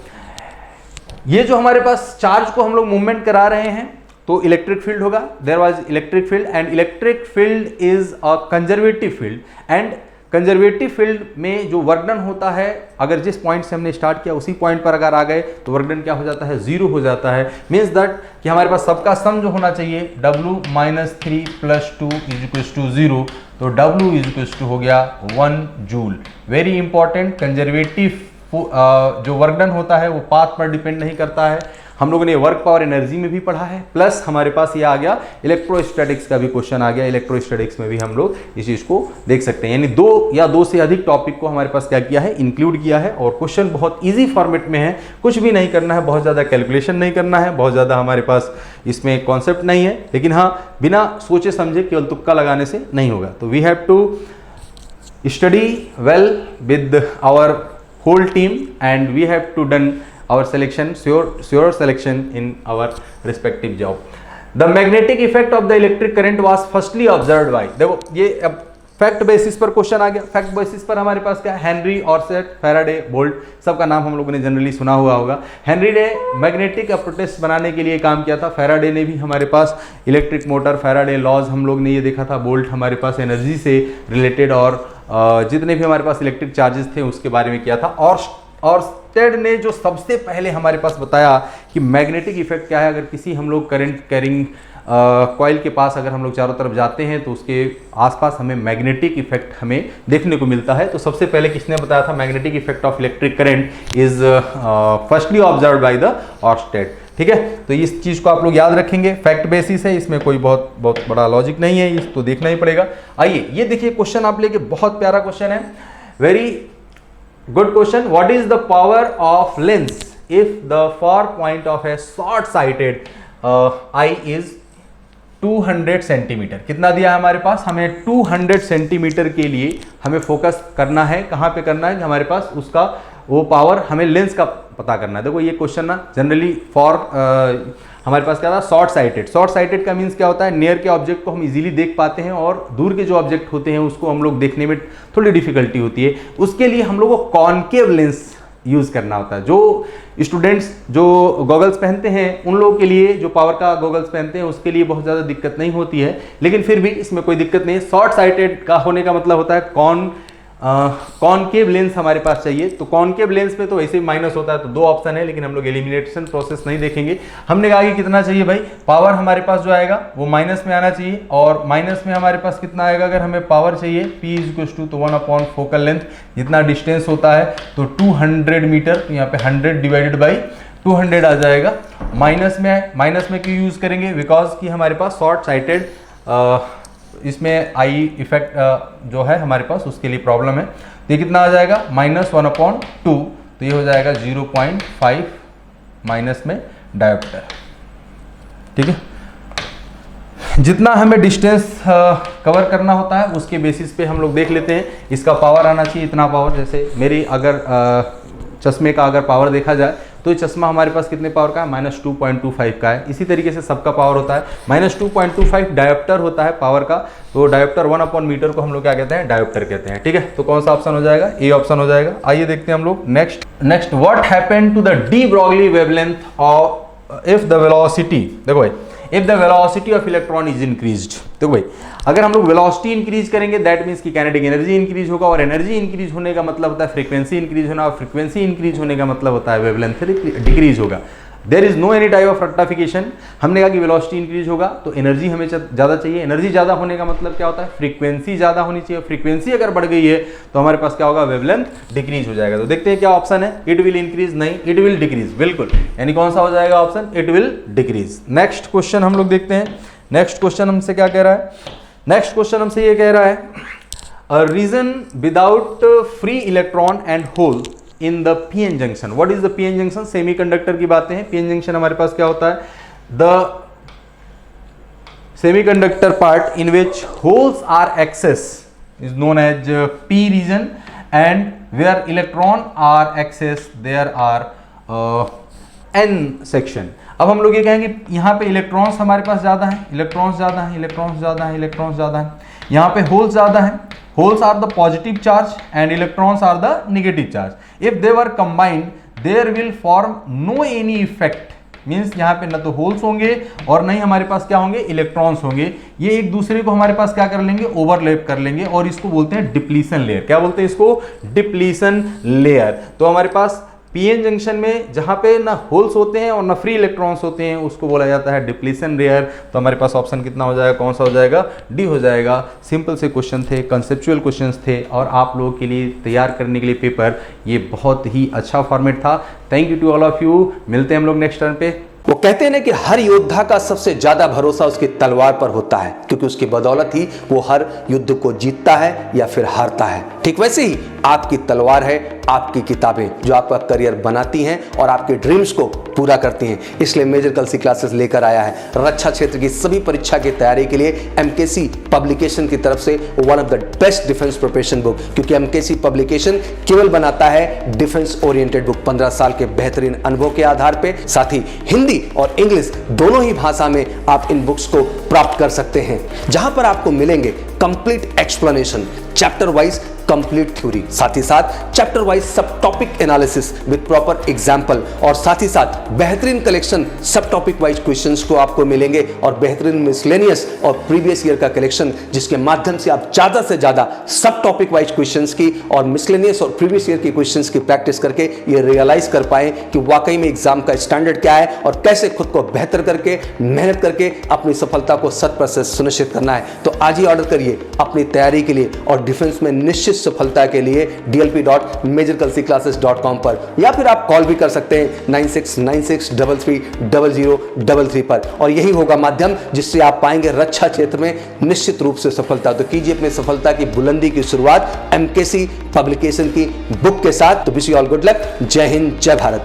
ये जो हमारे पास चार्ज को हम लोग मूवमेंट करा रहे हैं तो इलेक्ट्रिक फील्ड होगा। There was electric field and electric field is a conservative field and conservative field में जो वर्क डन होता है, अगर जिस पॉइंट से हमने स्टार्ट किया उसी पॉइंट पर अगर आ गए तो वर्क डन क्या हो जाता है? 0 हो जाता है। मीन्स दैट कि हमारे पास सबका सम जो होना चाहिए W - 3 + 2 = 0। तो W = हो गया 1 जूल। वेरी इंपॉर्टेंट, कंजर्वेटिव जो वर्क डन होता है वो पाथ पर डिपेंड नहीं करता है। हम लोगों ने वर्क पावर एनर्जी में भी पढ़ा है, प्लस हमारे पास ये आ गया इलेक्ट्रोस्टैटिक्स का भी क्वेश्चन आ गया। इलेक्ट्रोस्टैटिक्स में भी हम लोग इस चीज़ को देख सकते हैं, यानी 2 या 2 से अधिक टॉपिक को हमारे पास क्या किया है, इंक्लूड किया है। और क्वेश्चन बहुत ईजी फॉर्मेट में है, कुछ भी नहीं करना है, बहुत ज़्यादा कैलकुलेशन नहीं करना है, बहुत ज़्यादा हमारे पास इसमें कॉन्सेप्ट नहीं है, लेकिन हाँ बिना सोचे समझे केवल तुक्का लगाने से नहीं होगा। तो we have to study well with our whole team and we have to done our selection, sure selection in our respective job. The magnetic effect of the electric current was firstly observed by, देखो ये अब fact basis पर question आ गया। Fact basis पर हमारे पास क्या है, हेनरी, ऑर्सेट, फैराडे, वोल्ट, सबका नाम हम लोगों ने जनरली सुना हुआ होगा। हेनरी ने मैग्नेटिक अप्रेटिस बनाने के लिए काम किया था, फैराडे ने भी हमारे पास इलेक्ट्रिक मोटर, फैराडे लॉज हम लोग ने ये देखा था, वोल्ट हमारे पास एनर्जी से रिलेटेड और जितने भी हमारे पास इलेक्ट्रिक चार्जेस थे उसके बारे में किया था। और स्टेड ने जो सबसे पहले हमारे पास बताया कि मैग्नेटिक इफेक्ट क्या है, अगर किसी हम लोग करंट कैरिंग कॉइल के पास अगर हम लोग चारों तरफ जाते हैं तो उसके आसपास हमें मैग्नेटिक इफेक्ट हमें देखने को मिलता है। तो सबसे पहले किसने बताया था, magnetic effect of electric current is firstly observed by the Oersted. ठीक है, तो इस चीज़ को आप लोग याद रखेंगे, फैक्ट बेसिस है, इसमें कोई बहुत बड़ा लॉजिक नहीं है, इसको देखना ही पड़ेगा। आइए ये देखिए क्वेश्चन आप लेके, बहुत प्यारा क्वेश्चन है, very good question. What is the power of lens if the far point of A short sighted I is 200 centimetre. कितना दिया है हमारे पास, हमें 200 सेंटीमीटर के लिए हमें फोकस करना है। कहाँ पे करना है, हमारे पास उसका वो पावर हमें लेंस का पता करना है। देखो ये क्वेश्चन ना जनरली फॉर हमारे पास क्या था, शॉर्ट साइटेड। शॉर्ट साइटेड का मीन्स क्या होता है, नियर के ऑब्जेक्ट को हम इजीली देख पाते हैं और दूर के जो ऑब्जेक्ट होते हैं उसको हम लोग देखने में थोड़ी डिफिकल्टी होती है। उसके लिए हम लोग को कॉनकेव लेंस यूज़ करना होता है। जो स्टूडेंट्स जो गॉगल्स पहनते हैं उन लोगों के लिए, जो पावर का गॉगल्स पहनते हैं उसके लिए बहुत ज़्यादा दिक्कत नहीं होती है, लेकिन फिर भी इसमें कोई दिक्कत नहीं है। शॉर्ट साइटेड का होने का मतलब होता है कॉनकेव लेंस हमारे पास चाहिए। तो कॉनकेव लेंस में तो वैसे ही माइनस होता है, तो 2 ऑप्शन है, लेकिन हम लोग एलिमिनेशन प्रोसेस नहीं देखेंगे। हमने कहा कि कितना चाहिए भाई, पावर हमारे पास जो आएगा वो माइनस में आना चाहिए, और माइनस में हमारे पास कितना आएगा, अगर हमें पावर चाहिए P = तो 1/4 फोकल लेंथ, जितना डिस्टेंस होता है तो 200 मीटर, तो यहाँ पे 100 डिवाइडेड बाई 200 आ जाएगा। माइनस में क्यों यूज़ करेंगे, बिकॉज कि हमारे पास शॉर्ट साइटेड इसमें आई इफेक्ट जो है हमारे पास उसके लिए प्रॉब्लम है। तो ये कितना आ जाएगा, -1/2, तो ये हो जाएगा 0.5 माइनस में डायोप्टर। ठीक है, जितना हमें डिस्टेंस कवर करना होता है उसके बेसिस पे हम लोग देख लेते हैं। इसका पावर आना चाहिए इतना पावर, जैसे मेरी अगर चश्मे का अगर पावर देखा जाए तो ये चश्मा हमारे पास कितने पावर का है, -2.25 का है। इसी तरीके से सबका पावर होता है -2.25 डायोप्टर होता है पावर का। तो डायोप्टर 1/मीटर को हम लोग क्या कहते हैं, डायोप्टर कहते हैं। ठीक है, तो कौन सा ऑप्शन हो जाएगा, ए ऑप्शन हो जाएगा। आइए देखते हैं हम लोग next what happened to the de Broglie wavelength of if the velocity, देखो भाई, if the velocity of electron is increased. तो भाई अगर हम लोग वेलोसिटी इंक्रीज करेंगे दैट मीन्स की काइनेटिक एनर्जी इंक्रीज होगा, और एनर्जी इंक्रीज होने का मतलब होता है फ्रीक्वेंसी इंक्रीज होना, और फ्रीक्वेंसी इंक्रीज होने का मतलब होता है वेवलेंथ डिक्रीज होगा। There is no any type of rectification. हमने कहा कि वेलोसिटी इंक्रीज होगा तो एनर्जी हमें ज़्यादा चाहिए, एनर्जी ज़्यादा होने का मतलब क्या होता है, फ्रीक्वेंसी ज़्यादा होनी चाहिए। फ्रीक्वेंसी अगर बढ़ गई है तो हमारे पास क्या होगा, वेवलेंथ डिक्रीज हो जाएगा। तो देखते हैं क्या ऑप्शन है, इट विल इंक्रीज, नहीं इट विल डिक्रीज, बिल्कुल, यानी कौन सा हो जाएगा option, it will decrease. Next question हम लोग देखते हैं। नेक्स्ट क्वेश्चन हमसे क्या कह रहा है, नेक्स्ट क्वेश्चन हमसे ये कह रहा है, a region without free electron and hole in the PN junction. What is the PN junction, semiconductor की बातें हैं। पीएन जंक्शन हमारे पास क्या होता है, the semiconductor part in which holes are excess is known as P region, and where electron are excess there are N section. अब हम लोग ये कहेंगे यहाँ पे इलेक्ट्रॉन्स हमारे पास ज़्यादा हैं, इलेक्ट्रॉन्स ज़्यादा हैं, इलेक्ट्रॉन्स ज़्यादा हैं, इलेक्ट्रॉन्स ज़्यादा हैं। यहाँ पे होल्स ज़्यादा हैं, holes are the positive charge and electrons are the negative charge. If they were combined there will form no any effect, means यहाँ पे न तो होल्स होंगे और नहीं हमारे पास क्या होंगे, इलेक्ट्रॉन्स होंगे। ये एक दूसरे को हमारे पास क्या कर लेंगे, ओवरलैप कर लेंगे, और इसको बोलते हैं डिप्लीशन लेयर। क्या बोलते हैं इसको, डिप्लीशन लेयर। तो हमारे पास पीएन जंक्शन में जहाँ पे ना होल्स होते हैं और ना फ्री इलेक्ट्रॉन्स होते हैं उसको बोला जाता है डिप्लीशन रेयर। तो हमारे पास ऑप्शन कितना हो जाएगा, कौन सा हो जाएगा, डी हो जाएगा। सिंपल से क्वेश्चन थे, कंसेप्चुअल क्वेश्चंस थे और आप लोगों के लिए तैयार करने के लिए पेपर ये बहुत ही अच्छा फॉर्मेट था। Thank you to all of you. मिलते हैं हम लोग नेक्स्ट टर्न पे। वो कहते हैं ना कि हर योद्धा का सबसे ज्यादा भरोसा उसकी तलवार पर होता है, क्योंकि उसकी बदौलत ही वो हर युद्ध को जीतता है या फिर हारता है। ठीक वैसे ही आपकी तलवार है आपकी किताबें, जो आपका करियर बनाती हैं और आपके ड्रीम्स को पूरा करती हैं। इसलिए मेजर कलसी क्लासेस लेकर आया है रक्षा क्षेत्र की सभी परीक्षा की तैयारी के लिए एमकेसी पब्लिकेशन की तरफ से one of the best defence preparation book, क्योंकि एमकेसी पब्लिकेशन केवल बनाता है डिफेंस ओरिएंटेड बुक 15 साल के बेहतरीन अनुभव के आधार पर। साथ ही हिंदी और इंग्लिश दोनों ही भाषा में आप इन बुक्स को प्राप्त कर सकते हैं, जहां पर आपको मिलेंगे complete explanation, chapter wise complete theory, साथ ही साथ चैप्टर वाइज सब topic analysis with proper example, और साथ ही साथ बेहतरीन कलेक्शन सब टॉपिक वाइज क्वेश्चंस को आपको मिलेंगे और बेहतरीन मिसलेनियस और प्रीवियस ईयर का कलेक्शन, जिसके माध्यम से आप ज्यादा से ज्यादा सब टॉपिक वाइज क्वेश्चंस की और मिसलेनियस और प्रीवियस ईयर की क्वेश्चंस की प्रैक्टिस करके ये रियलाइज कर पाए कि वाकई में एग्जाम का स्टैंडर्ड क्या है और कैसे खुद को बेहतर करके मेहनत करके अपनी सफलता को 100% सुनिश्चित करना है। तो आज ही ऑर्डर करिए अपनी तैयारी के लिए और डिफेंस में निश्चित सफलता के लिए dlp.majorkalsiclasses.com पर, या फिर आप कॉल भी कर सकते हैं 9696330033 पर, और यही होगा माध्यम जिससे आप पाएंगे रक्षा क्षेत्र में निश्चित रूप से सफलता। तो कीजिए अपनी सफलता की बुलंदी की शुरुआत एमकेसी पब्लिकेशन की बुक के साथ। तो wish you all good luck. जय हिंद, जय भारत।